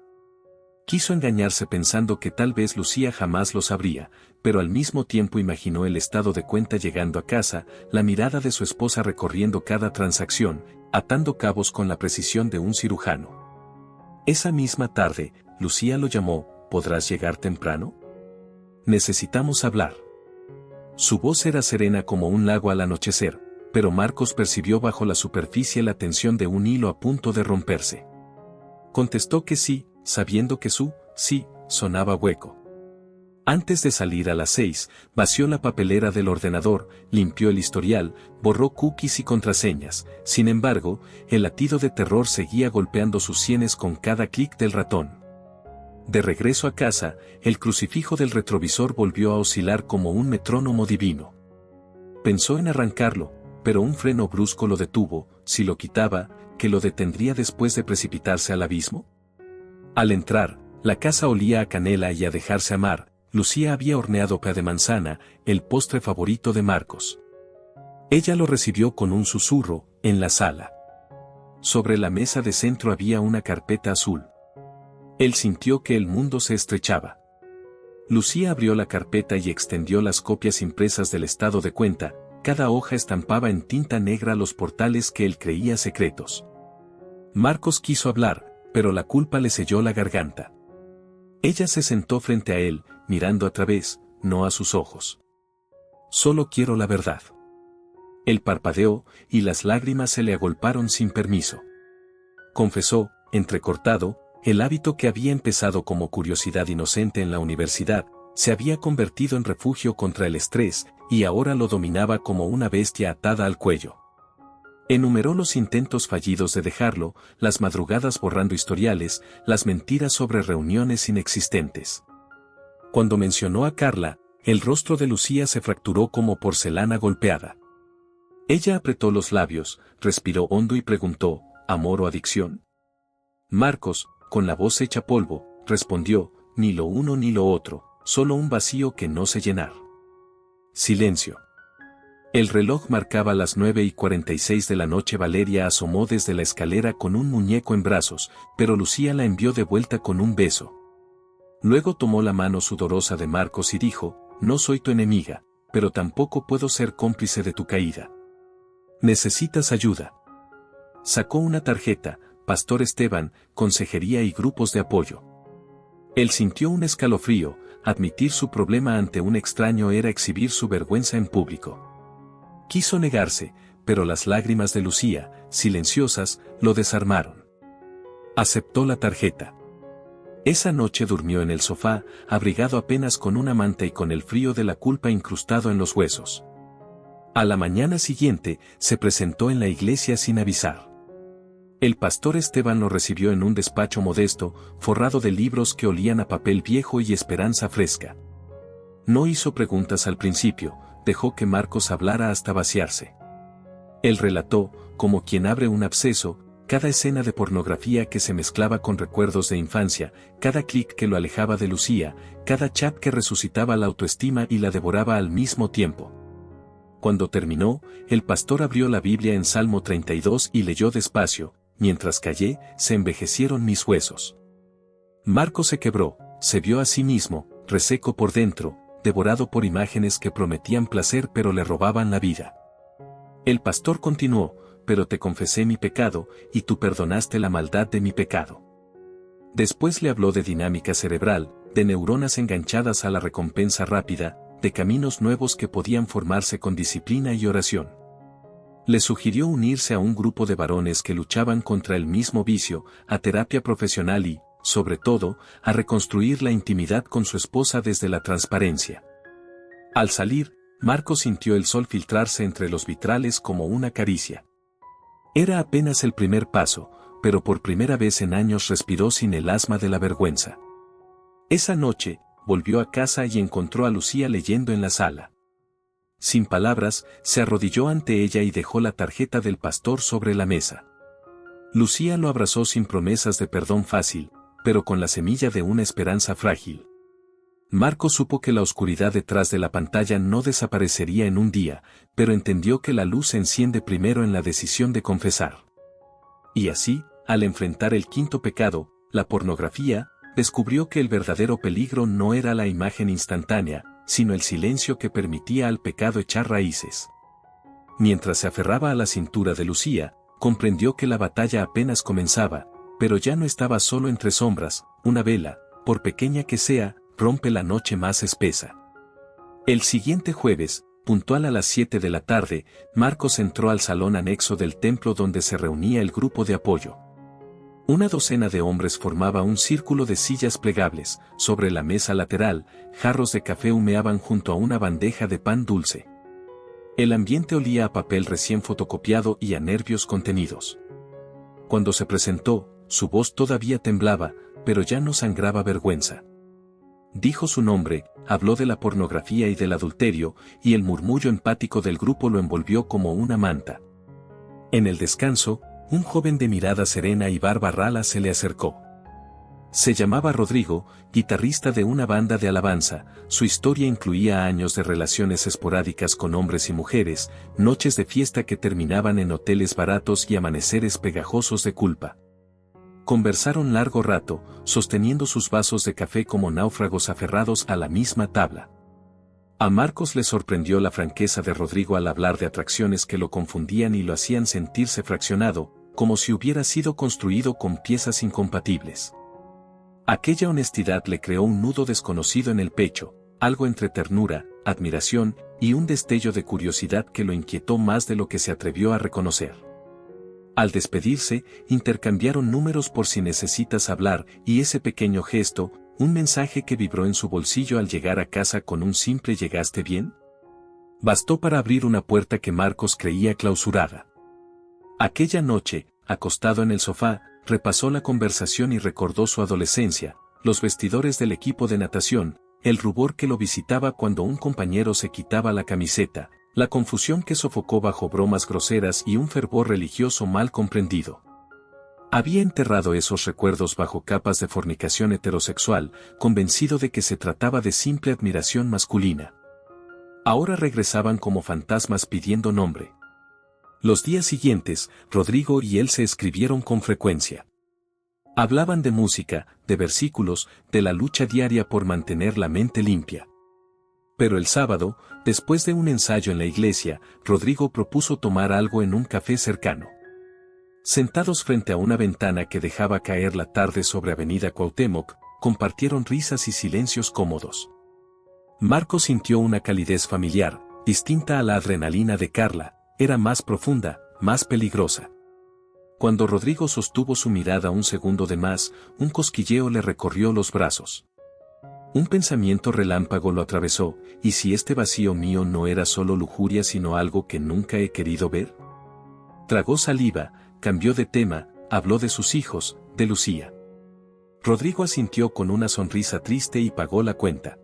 Quiso engañarse pensando que tal vez Lucía jamás lo sabría, pero al mismo tiempo imaginó el estado de cuenta llegando a casa, la mirada de su esposa recorriendo cada transacción, atando cabos con la precisión de un cirujano. Esa misma tarde, Lucía lo llamó, ¿podrás llegar temprano? Necesitamos hablar. Su voz era serena como un lago al anochecer, pero Marcos percibió bajo la superficie la tensión de un hilo a punto de romperse. Contestó que sí, sabiendo que su sí sonaba hueco. Antes de salir a las 6, vació la papelera del ordenador, limpió el historial, borró cookies y contraseñas. Sin embargo, el latido de terror seguía golpeando sus sienes con cada clic del ratón. De regreso a casa, el crucifijo del retrovisor volvió a oscilar como un metrónomo divino. Pensó en arrancarlo, pero un freno brusco lo detuvo. Si lo quitaba, ¿qué lo detendría después de precipitarse al abismo? Al entrar, la casa olía a canela y a dejarse amar. Lucía había horneado pea de manzana, el postre favorito de Marcos. Ella lo recibió con un susurro, en la sala. Sobre la mesa de centro había una carpeta azul. Él sintió que el mundo se estrechaba. Lucía abrió la carpeta y extendió las copias impresas del estado de cuenta, cada hoja estampaba en tinta negra los portales que él creía secretos. Marcos quiso hablar, pero la culpa le selló la garganta. Ella se sentó frente a él, mirando a través, no a sus ojos. Solo quiero la verdad. Él parpadeó, y las lágrimas se le agolparon sin permiso. Confesó, entrecortado, el hábito que había empezado como curiosidad inocente en la universidad, se había convertido en refugio contra el estrés, y ahora lo dominaba como una bestia atada al cuello. Enumeró los intentos fallidos de dejarlo, las madrugadas borrando historiales, las mentiras sobre reuniones inexistentes. Cuando mencionó a Carla, el rostro de Lucía se fracturó como porcelana golpeada. Ella apretó los labios, respiró hondo y preguntó, ¿amor o adicción? Marcos, con la voz hecha polvo, respondió, ni lo uno ni lo otro, solo un vacío que no sé llenar. Silencio. El reloj marcaba las 9:46 de la noche. Valeria asomó desde la escalera con un muñeco en brazos, pero Lucía la envió de vuelta con un beso. Luego tomó la mano sudorosa de Marcos y dijo, no soy tu enemiga, pero tampoco puedo ser cómplice de tu caída. ¿Necesitas ayuda? Sacó una tarjeta, Pastor Esteban, consejería y grupos de apoyo. Él sintió un escalofrío. Admitir su problema ante un extraño era exhibir su vergüenza en público. Quiso negarse, pero las lágrimas de Lucía, silenciosas, lo desarmaron. Aceptó la tarjeta. Esa noche durmió en el sofá, abrigado apenas con una manta y con el frío de la culpa incrustado en los huesos. A la mañana siguiente, se presentó en la iglesia sin avisar. El pastor Esteban lo recibió en un despacho modesto, forrado de libros que olían a papel viejo y esperanza fresca. No hizo preguntas al principio, dejó que Marcos hablara hasta vaciarse. Él relató, como quien abre un absceso, cada escena de pornografía que se mezclaba con recuerdos de infancia, cada clic que lo alejaba de Lucía, cada chat que resucitaba la autoestima y la devoraba al mismo tiempo. Cuando terminó, el pastor abrió la Biblia en Salmo 32 y leyó despacio: mientras callé, se envejecieron mis huesos. Marcos se quebró, se vio a sí mismo, reseco por dentro, devorado por imágenes que prometían placer pero le robaban la vida. El pastor continuó: pero te confesé mi pecado, y tú perdonaste la maldad de mi pecado. Después le habló de dinámica cerebral, de neuronas enganchadas a la recompensa rápida, de caminos nuevos que podían formarse con disciplina y oración. Le sugirió unirse a un grupo de varones que luchaban contra el mismo vicio, a terapia profesional y, sobre todo, a reconstruir la intimidad con su esposa desde la transparencia. Al salir, Marcos sintió el sol filtrarse entre los vitrales como una caricia. Era apenas el primer paso, pero por primera vez en años respiró sin el asma de la vergüenza. Esa noche, volvió a casa y encontró a Lucía leyendo en la sala. Sin palabras, se arrodilló ante ella y dejó la tarjeta del pastor sobre la mesa. Lucía lo abrazó sin promesas de perdón fácil, pero con la semilla de una esperanza frágil. Marcos supo que la oscuridad detrás de la pantalla no desaparecería en un día, pero entendió que la luz se enciende primero en la decisión de confesar. Y así, al enfrentar el quinto pecado, la pornografía, descubrió que el verdadero peligro no era la imagen instantánea, sino el silencio que permitía al pecado echar raíces. Mientras se aferraba a la cintura de Lucía, comprendió que la batalla apenas comenzaba, pero ya no estaba solo entre sombras. Una vela, por pequeña que sea, rompe la noche más espesa. El siguiente jueves, puntual a las 7 de la tarde, Marcos entró al salón anexo del templo donde se reunía el grupo de apoyo. Una docena de hombres formaba un círculo de sillas plegables. Sobre la mesa lateral, jarros de café humeaban junto a una bandeja de pan dulce. El ambiente olía a papel recién fotocopiado y a nervios contenidos. Cuando se presentó, su voz todavía temblaba, pero ya no sangraba vergüenza. Dijo su nombre, habló de la pornografía y del adulterio, y el murmullo empático del grupo lo envolvió como una manta. En el descanso, un joven de mirada serena y barba rala se le acercó. Se llamaba Rodrigo, guitarrista de una banda de alabanza. Su historia incluía años de relaciones esporádicas con hombres y mujeres, noches de fiesta que terminaban en hoteles baratos y amaneceres pegajosos de culpa. Conversaron largo rato, sosteniendo sus vasos de café como náufragos aferrados a la misma tabla. A Marcos le sorprendió la franqueza de Rodrigo al hablar de atracciones que lo confundían y lo hacían sentirse fraccionado, como si hubiera sido construido con piezas incompatibles. Aquella honestidad le creó un nudo desconocido en el pecho, algo entre ternura, admiración y un destello de curiosidad que lo inquietó más de lo que se atrevió a reconocer. Al despedirse, intercambiaron números por si necesitas hablar, y ese pequeño gesto, un mensaje que vibró en su bolsillo al llegar a casa con un simple ¿llegaste bien?, bastó para abrir una puerta que Marcos creía clausurada. Aquella noche, acostado en el sofá, repasó la conversación y recordó su adolescencia, los vestidores del equipo de natación, el rubor que lo visitaba cuando un compañero se quitaba la camiseta, la confusión que sofocó bajo bromas groseras y un fervor religioso mal comprendido. Había enterrado esos recuerdos bajo capas de fornicación heterosexual, convencido de que se trataba de simple admiración masculina. Ahora regresaban como fantasmas pidiendo nombre. Los días siguientes, Rodrigo y él se escribieron con frecuencia. Hablaban de música, de versículos, de la lucha diaria por mantener la mente limpia. Pero el sábado, después de un ensayo en la iglesia, Rodrigo propuso tomar algo en un café cercano. Sentados frente a una ventana que dejaba caer la tarde sobre Avenida Cuauhtémoc, compartieron risas y silencios cómodos. Marcos sintió una calidez familiar, distinta a la adrenalina de Carla, era más profunda, más peligrosa. Cuando Rodrigo sostuvo su mirada un segundo de más, un cosquilleo le recorrió los brazos. Un pensamiento relámpago lo atravesó, ¿y si este vacío mío no era solo lujuria sino algo que nunca he querido ver? Tragó saliva, cambió de tema, habló de sus hijos, de Lucía. Rodrigo asintió con una sonrisa triste y pagó la cuenta.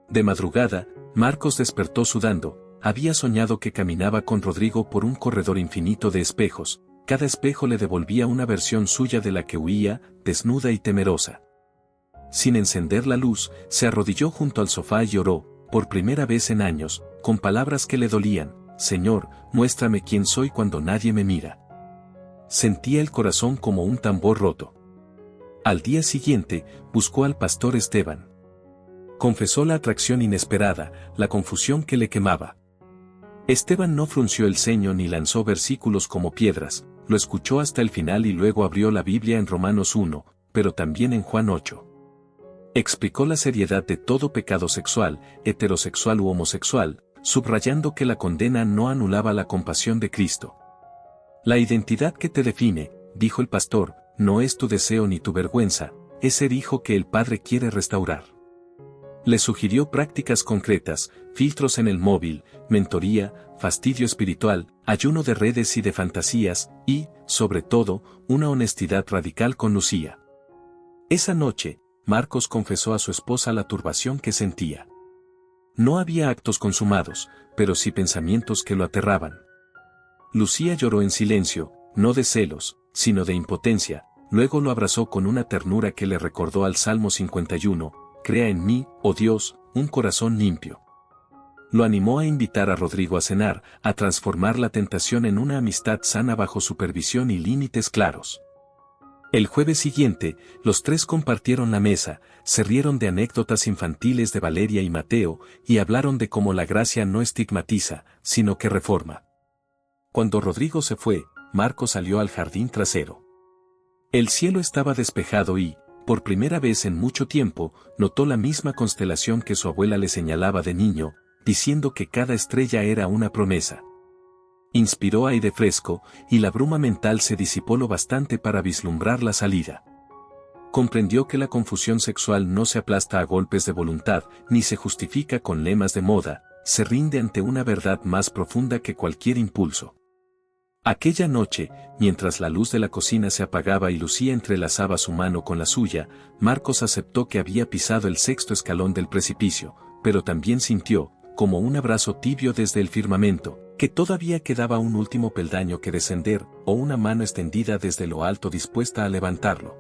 De madrugada, Marcos despertó sudando, había soñado que caminaba con Rodrigo por un corredor infinito de espejos, cada espejo le devolvía una versión suya de la que huía, desnuda y temerosa. Sin encender la luz, se arrodilló junto al sofá y oró, por primera vez en años, con palabras que le dolían, Señor, muéstrame quién soy cuando nadie me mira. Sentía el corazón como un tambor roto. Al día siguiente, buscó al pastor Esteban. Confesó la atracción inesperada, la confusión que le quemaba. Esteban no frunció el ceño ni lanzó versículos como piedras, lo escuchó hasta el final y luego abrió la Biblia en Romanos 1, pero también en Juan 8. Explicó la seriedad de todo pecado sexual, heterosexual u homosexual, subrayando que la condena no anulaba la compasión de Cristo. La identidad que te define, dijo el pastor, no es tu deseo ni tu vergüenza, es ser hijo que el Padre quiere restaurar. Le sugirió prácticas concretas, filtros en el móvil, mentoría, fastidio espiritual, ayuno de redes y de fantasías, y, sobre todo, una honestidad radical con Lucía. Esa noche, Marcos confesó a su esposa la turbación que sentía. No había actos consumados, pero sí pensamientos que lo aterraban. Lucía lloró en silencio, no de celos, sino de impotencia, luego lo abrazó con una ternura que le recordó al Salmo 51, crea en mí, oh Dios, un corazón limpio. Lo animó a invitar a Rodrigo a cenar, a transformar la tentación en una amistad sana bajo supervisión y límites claros. El jueves siguiente, los tres compartieron la mesa, se rieron de anécdotas infantiles de Valeria y Mateo, y hablaron de cómo la gracia no estigmatiza, sino que reforma. Cuando Rodrigo se fue, Marcos salió al jardín trasero. El cielo estaba despejado y, por primera vez en mucho tiempo, notó la misma constelación que su abuela le señalaba de niño, diciendo que cada estrella era una promesa. Inspiró aire fresco, y la bruma mental se disipó lo bastante para vislumbrar la salida. Comprendió que la confusión sexual no se aplasta a golpes de voluntad, ni se justifica con lemas de moda, se rinde ante una verdad más profunda que cualquier impulso. Aquella noche, mientras la luz de la cocina se apagaba y Lucía entrelazaba su mano con la suya, Marcos aceptó que había pisado el sexto escalón del precipicio, pero también sintió, como un abrazo tibio desde el firmamento, que todavía quedaba un último peldaño que descender, o una mano extendida desde lo alto dispuesta a levantarlo.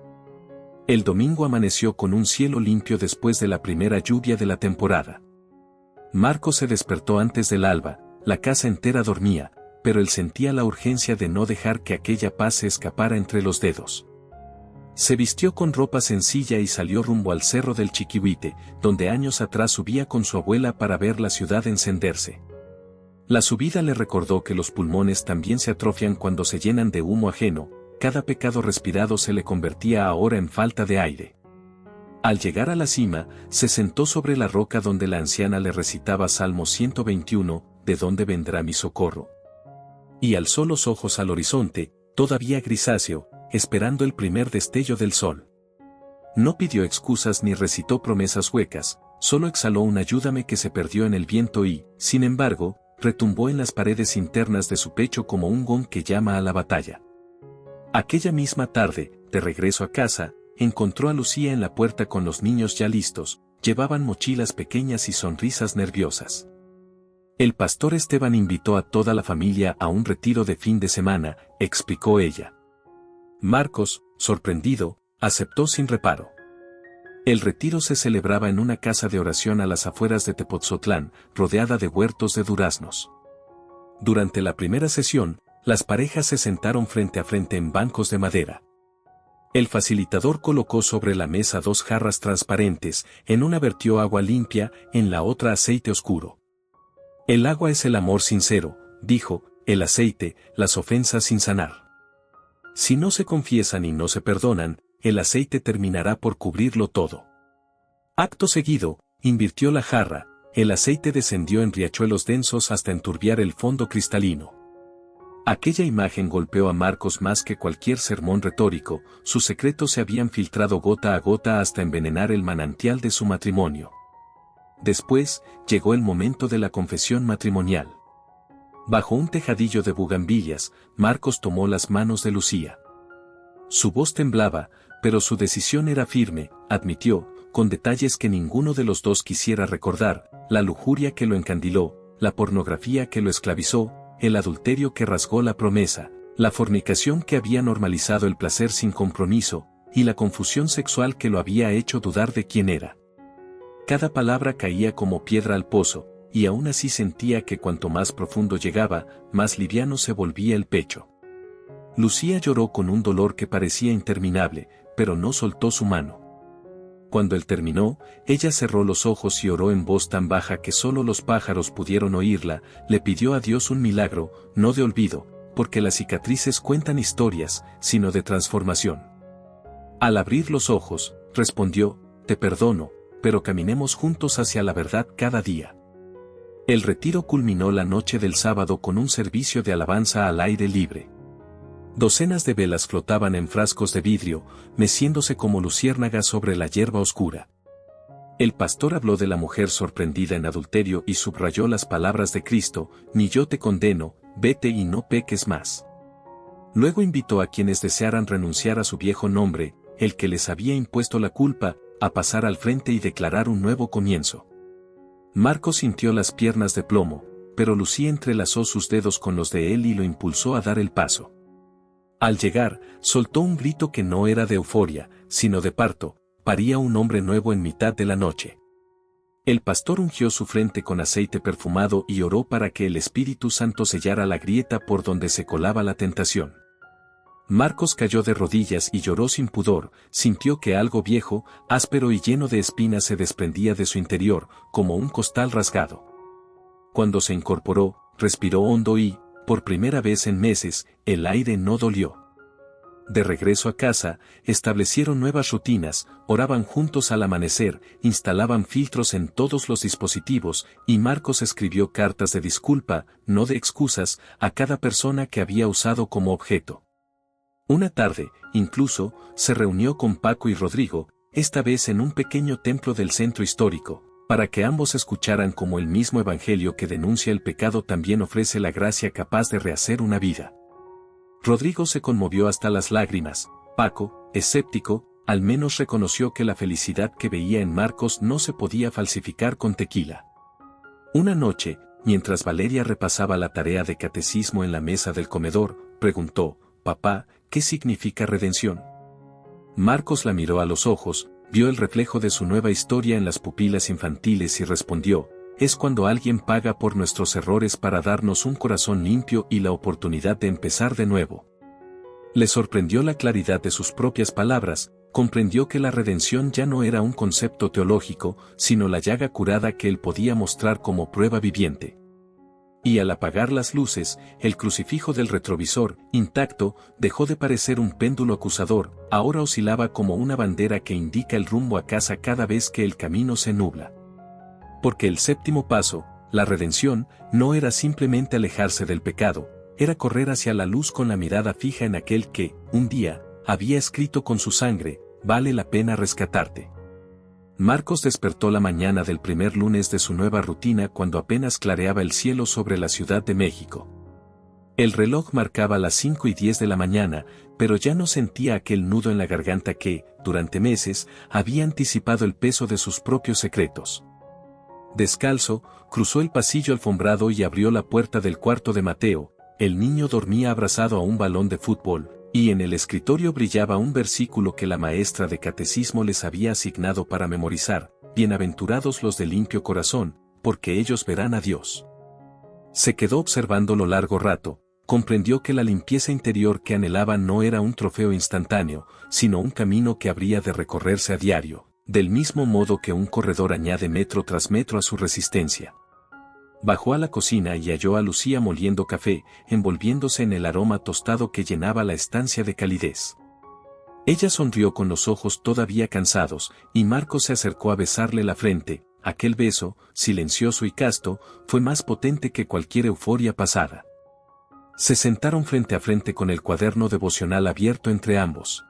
El domingo amaneció con un cielo limpio después de la primera lluvia de la temporada. Marcos se despertó antes del alba, la casa entera dormía, pero él sentía la urgencia de no dejar que aquella paz se escapara entre los dedos. Se vistió con ropa sencilla y salió rumbo al cerro del Chiquihuite, donde años atrás subía con su abuela para ver la ciudad encenderse. La subida le recordó que los pulmones también se atrofian cuando se llenan de humo ajeno, cada pecado respirado se le convertía ahora en falta de aire. Al llegar a la cima, se sentó sobre la roca donde la anciana le recitaba Salmo 121, ¿de dónde vendrá mi socorro? Y alzó los ojos al horizonte, todavía grisáceo, esperando el primer destello del sol. No pidió excusas ni recitó promesas huecas, solo exhaló un ayúdame que se perdió en el viento y, sin embargo, retumbó en las paredes internas de su pecho como un gong que llama a la batalla. Aquella misma tarde, de regreso a casa, encontró a Lucía en la puerta con los niños ya listos, llevaban mochilas pequeñas y sonrisas nerviosas. El pastor Esteban invitó a toda la familia a un retiro de fin de semana, explicó ella. Marcos, sorprendido, aceptó sin reparo. El retiro se celebraba en una casa de oración a las afueras de Tepotzotlán, rodeada de huertos de duraznos. Durante la primera sesión, las parejas se sentaron frente a frente en bancos de madera. El facilitador colocó sobre la mesa 2 jarras transparentes, en una vertió agua limpia, en la otra aceite oscuro. El agua es el amor sincero, dijo, el aceite, las ofensas sin sanar. Si no se confiesan y no se perdonan, el aceite terminará por cubrirlo todo. Acto seguido, invirtió la jarra, el aceite descendió en riachuelos densos hasta enturbiar el fondo cristalino. Aquella imagen golpeó a Marcos más que cualquier sermón retórico, sus secretos se habían filtrado gota a gota hasta envenenar el manantial de su matrimonio. Después, llegó el momento de la confesión matrimonial. Bajo un tejadillo de bugambillas, Marcos tomó las manos de Lucía. Su voz temblaba, pero su decisión era firme, admitió, con detalles que ninguno de los dos quisiera recordar, la lujuria que lo encandiló, la pornografía que lo esclavizó, el adulterio que rasgó la promesa, la fornicación que había normalizado el placer sin compromiso, y la confusión sexual que lo había hecho dudar de quién era. Cada palabra caía como piedra al pozo, y aún así sentía que cuanto más profundo llegaba, más liviano se volvía el pecho. Lucía lloró con un dolor que parecía interminable, pero no soltó su mano. Cuando él terminó, ella cerró los ojos y oró en voz tan baja que solo los pájaros pudieron oírla, le pidió a Dios un milagro, no de olvido, porque las cicatrices cuentan historias, sino de transformación. Al abrir los ojos, respondió, te perdono, pero caminemos juntos hacia la verdad cada día. El retiro culminó la noche del sábado con un servicio de alabanza al aire libre. Docenas de velas flotaban en frascos de vidrio, meciéndose como luciérnagas sobre la hierba oscura. El pastor habló de la mujer sorprendida en adulterio y subrayó las palabras de Cristo, ni yo te condeno, vete y no peques más. Luego invitó a quienes desearan renunciar a su viejo nombre, el que les había impuesto la culpa, a pasar al frente y declarar un nuevo comienzo. Marcos sintió las piernas de plomo, pero Lucía entrelazó sus dedos con los de él y lo impulsó a dar el paso. Al llegar, soltó un grito que no era de euforia, sino de parto, paría un hombre nuevo en mitad de la noche. El pastor ungió su frente con aceite perfumado y oró para que el Espíritu Santo sellara la grieta por donde se colaba la tentación. Marcos cayó de rodillas y lloró sin pudor, sintió que algo viejo, áspero y lleno de espinas se desprendía de su interior, como un costal rasgado. Cuando se incorporó, respiró hondo y, por primera vez en meses, el aire no dolió. De regreso a casa, establecieron nuevas rutinas, oraban juntos al amanecer, instalaban filtros en todos los dispositivos, y Marcos escribió cartas de disculpa, no de excusas, a cada persona que había usado como objeto. Una tarde, incluso, se reunió con Paco y Rodrigo, esta vez en un pequeño templo del centro histórico, para que ambos escucharan cómo el mismo evangelio que denuncia el pecado también ofrece la gracia capaz de rehacer una vida. Rodrigo se conmovió hasta las lágrimas. Paco, escéptico, al menos reconoció que la felicidad que veía en Marcos no se podía falsificar con tequila. Una noche, mientras Valeria repasaba la tarea de catecismo en la mesa del comedor, preguntó, «Papá, ¿qué significa redención?». Marcos la miró a los ojos, vio el reflejo de su nueva historia en las pupilas infantiles y respondió, «Es cuando alguien paga por nuestros errores para darnos un corazón limpio y la oportunidad de empezar de nuevo». Le sorprendió la claridad de sus propias palabras, comprendió que la redención ya no era un concepto teológico, sino la llaga curada que él podía mostrar como prueba viviente. Y al apagar las luces, el crucifijo del retrovisor, intacto, dejó de parecer un péndulo acusador, ahora oscilaba como una bandera que indica el rumbo a casa cada vez que el camino se nubla. Porque el séptimo paso, la redención, no era simplemente alejarse del pecado, era correr hacia la luz con la mirada fija en aquel que, un día, había escrito con su sangre, «Vale la pena rescatarte». Marcos despertó la mañana del primer lunes de su nueva rutina cuando apenas clareaba el cielo sobre la Ciudad de México. El reloj marcaba las 5:10 de la mañana, pero ya no sentía aquel nudo en la garganta que, durante meses, había anticipado el peso de sus propios secretos. Descalzo, cruzó el pasillo alfombrado y abrió la puerta del cuarto de Mateo. El niño dormía abrazado a un balón de fútbol, y en el escritorio brillaba un versículo que la maestra de catecismo les había asignado para memorizar: «Bienaventurados los de limpio corazón, porque ellos verán a Dios». Se quedó observándolo largo rato, comprendió que la limpieza interior que anhelaba no era un trofeo instantáneo, sino un camino que habría de recorrerse a diario, del mismo modo que un corredor añade metro tras metro a su resistencia. Bajó a la cocina y halló a Lucía moliendo café, envolviéndose en el aroma tostado que llenaba la estancia de calidez. Ella sonrió con los ojos todavía cansados, y Marcos se acercó a besarle la frente. Aquel beso, silencioso y casto, fue más potente que cualquier euforia pasada. Se sentaron frente a frente con el cuaderno devocional abierto entre ambos.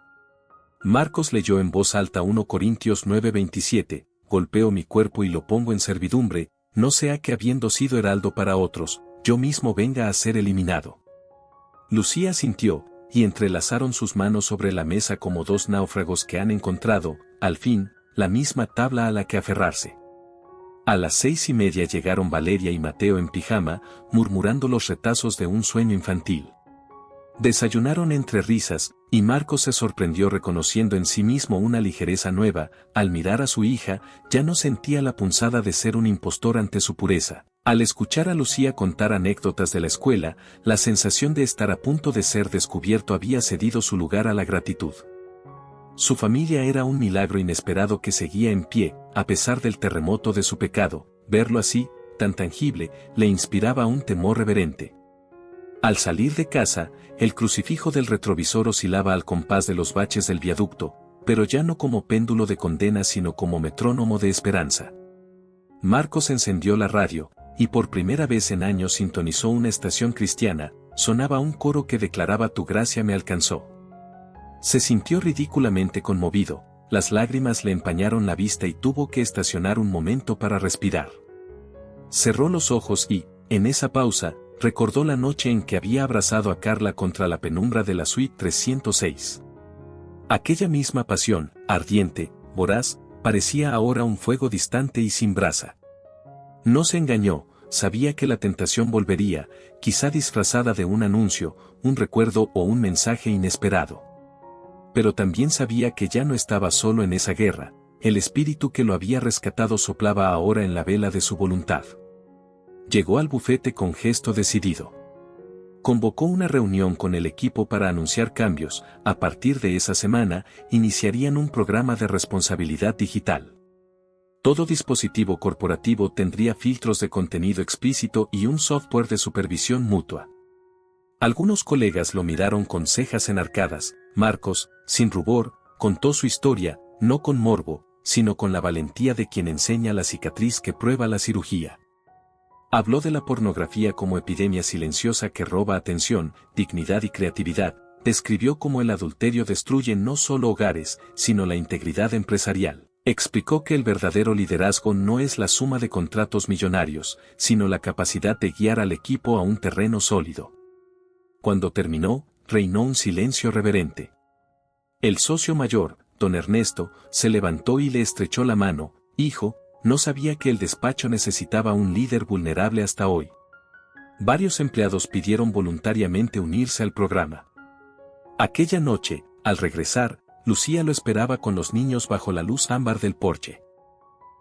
Marcos leyó en voz alta 1 Corintios 9:27, golpeo mi cuerpo y lo pongo en servidumbre, no sea que habiendo sido heraldo para otros, yo mismo venga a ser eliminado. Lucía asintió, y entrelazaron sus manos sobre la mesa como dos náufragos que han encontrado, al fin, la misma tabla a la que aferrarse. A las 6:30 llegaron Valeria y Mateo en pijama, murmurando los retazos de un sueño infantil. Desayunaron entre risas, y Marcos se sorprendió reconociendo en sí mismo una ligereza nueva. Al mirar a su hija, ya no sentía la punzada de ser un impostor ante su pureza. Al escuchar a Lucía contar anécdotas de la escuela, la sensación de estar a punto de ser descubierto había cedido su lugar a la gratitud. Su familia era un milagro inesperado que seguía en pie, a pesar del terremoto de su pecado. Verlo así, tan tangible, le inspiraba un temor reverente. Al salir de casa, el crucifijo del retrovisor oscilaba al compás de los baches del viaducto, pero ya no como péndulo de condena sino como metrónomo de esperanza. Marcos encendió la radio, y por primera vez en años sintonizó una estación cristiana. Sonaba un coro que declaraba tu gracia me alcanzó. Se sintió ridículamente conmovido, las lágrimas le empañaron la vista y tuvo que estacionar un momento para respirar. Cerró los ojos y, en esa pausa, recordó la noche en que había abrazado a Carla contra la penumbra de la suite 306. Aquella misma pasión, ardiente, voraz, parecía ahora un fuego distante y sin brasa. No se engañó, sabía que la tentación volvería, quizá disfrazada de un anuncio, un recuerdo o un mensaje inesperado. Pero también sabía que ya no estaba solo en esa guerra, el espíritu que lo había rescatado soplaba ahora en la vela de su voluntad. Llegó al bufete con gesto decidido. Convocó una reunión con el equipo para anunciar cambios. A partir de esa semana, iniciarían un programa de responsabilidad digital. Todo dispositivo corporativo tendría filtros de contenido explícito y un software de supervisión mutua. Algunos colegas lo miraron con cejas enarcadas. Marcos, sin rubor, contó su historia, no con morbo, sino con la valentía de quien enseña la cicatriz que prueba la cirugía. Habló de la pornografía como epidemia silenciosa que roba atención, dignidad y creatividad. Describió cómo el adulterio destruye no solo hogares, sino la integridad empresarial. Explicó que el verdadero liderazgo no es la suma de contratos millonarios, sino la capacidad de guiar al equipo a un terreno sólido. Cuando terminó, reinó un silencio reverente. El socio mayor, don Ernesto, se levantó y le estrechó la mano. Hijo, no sabía que el despacho necesitaba un líder vulnerable hasta hoy. Varios empleados pidieron voluntariamente unirse al programa. Aquella noche, al regresar, Lucía lo esperaba con los niños bajo la luz ámbar del porche.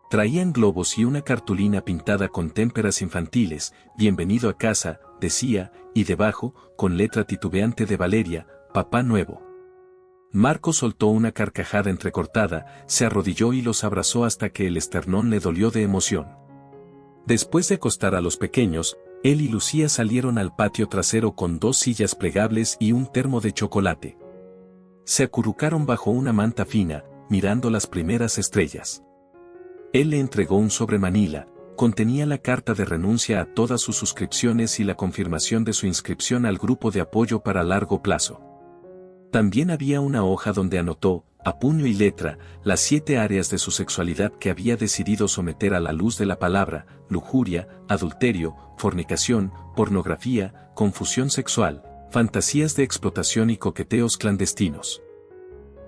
Traían globos y una cartulina pintada con témperas infantiles. Bienvenido a casa, decía, y debajo, con letra titubeante de Valeria, Papá Nuevo. Marcos soltó una carcajada entrecortada, se arrodilló y los abrazó hasta que el esternón le dolió de emoción. Después de acostar a los pequeños, él y Lucía salieron al patio trasero con 2 sillas plegables y un termo de chocolate. Se acurrucaron bajo una manta fina, mirando las primeras estrellas. Él le entregó un sobre manila, contenía la carta de renuncia a todas sus suscripciones y la confirmación de su inscripción al grupo de apoyo para largo plazo. También había una hoja donde anotó, a puño y letra, las 7 áreas de su sexualidad que había decidido someter a la luz de la palabra: lujuria, adulterio, fornicación, pornografía, confusión sexual, fantasías de explotación y coqueteos clandestinos.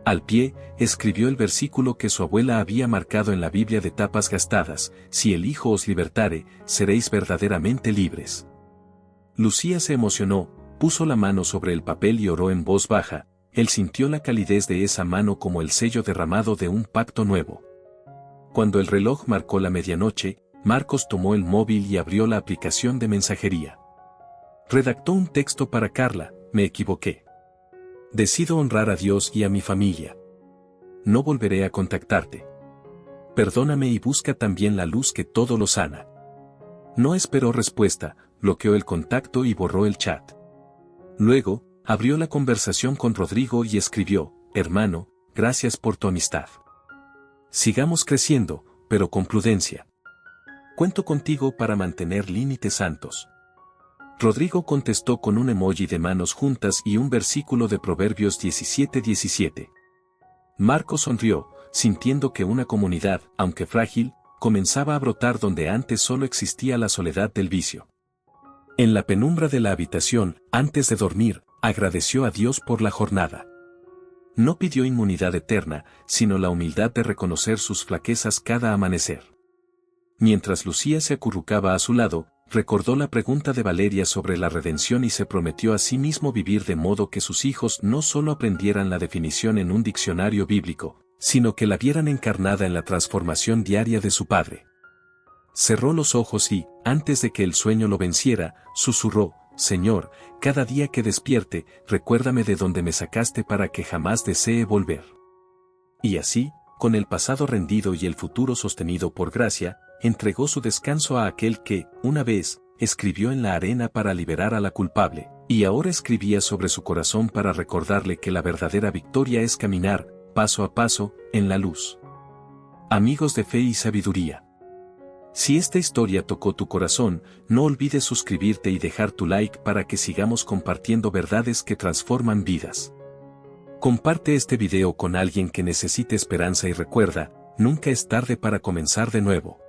Al pie, escribió el versículo que su abuela había marcado en la Biblia de tapas gastadas: si el Hijo os libertare, seréis verdaderamente libres. Lucía se emocionó, puso la mano sobre el papel y oró en voz baja. Él sintió la calidez de esa mano como el sello derramado de un pacto nuevo. Cuando el reloj marcó la medianoche, Marcos tomó el móvil y abrió la aplicación de mensajería. Redactó un texto para Carla: me equivoqué. Decido honrar a Dios y a mi familia. No volveré a contactarte. Perdóname y busca también la luz que todo lo sana. No esperó respuesta, bloqueó el contacto y borró el chat. Luego, abrió la conversación con Rodrigo y escribió: hermano, gracias por tu amistad. Sigamos creciendo, pero con prudencia. Cuento contigo para mantener límites santos. Rodrigo contestó con un emoji de manos juntas y un versículo de Proverbios 17:17. Marco sonrió, sintiendo que una comunidad, aunque frágil, comenzaba a brotar donde antes solo existía la soledad del vicio. En la penumbra de la habitación, antes de dormir, agradeció a Dios por la jornada. No pidió inmunidad eterna, sino la humildad de reconocer sus flaquezas cada amanecer. Mientras Lucía se acurrucaba a su lado, recordó la pregunta de Valeria sobre la redención y se prometió a sí mismo vivir de modo que sus hijos no solo aprendieran la definición en un diccionario bíblico, sino que la vieran encarnada en la transformación diaria de su padre. Cerró los ojos y, antes de que el sueño lo venciera, susurró: Señor, cada día que despierte, recuérdame de donde me sacaste para que jamás desee volver. Y así, con el pasado rendido y el futuro sostenido por gracia, entregó su descanso a aquel que, una vez, escribió en la arena para liberar a la culpable, y ahora escribía sobre su corazón para recordarle que la verdadera victoria es caminar, paso a paso, en la luz. Amigos de fe y sabiduría. Si esta historia tocó tu corazón, no olvides suscribirte y dejar tu like para que sigamos compartiendo verdades que transforman vidas. Comparte este video con alguien que necesite esperanza y recuerda, nunca es tarde para comenzar de nuevo.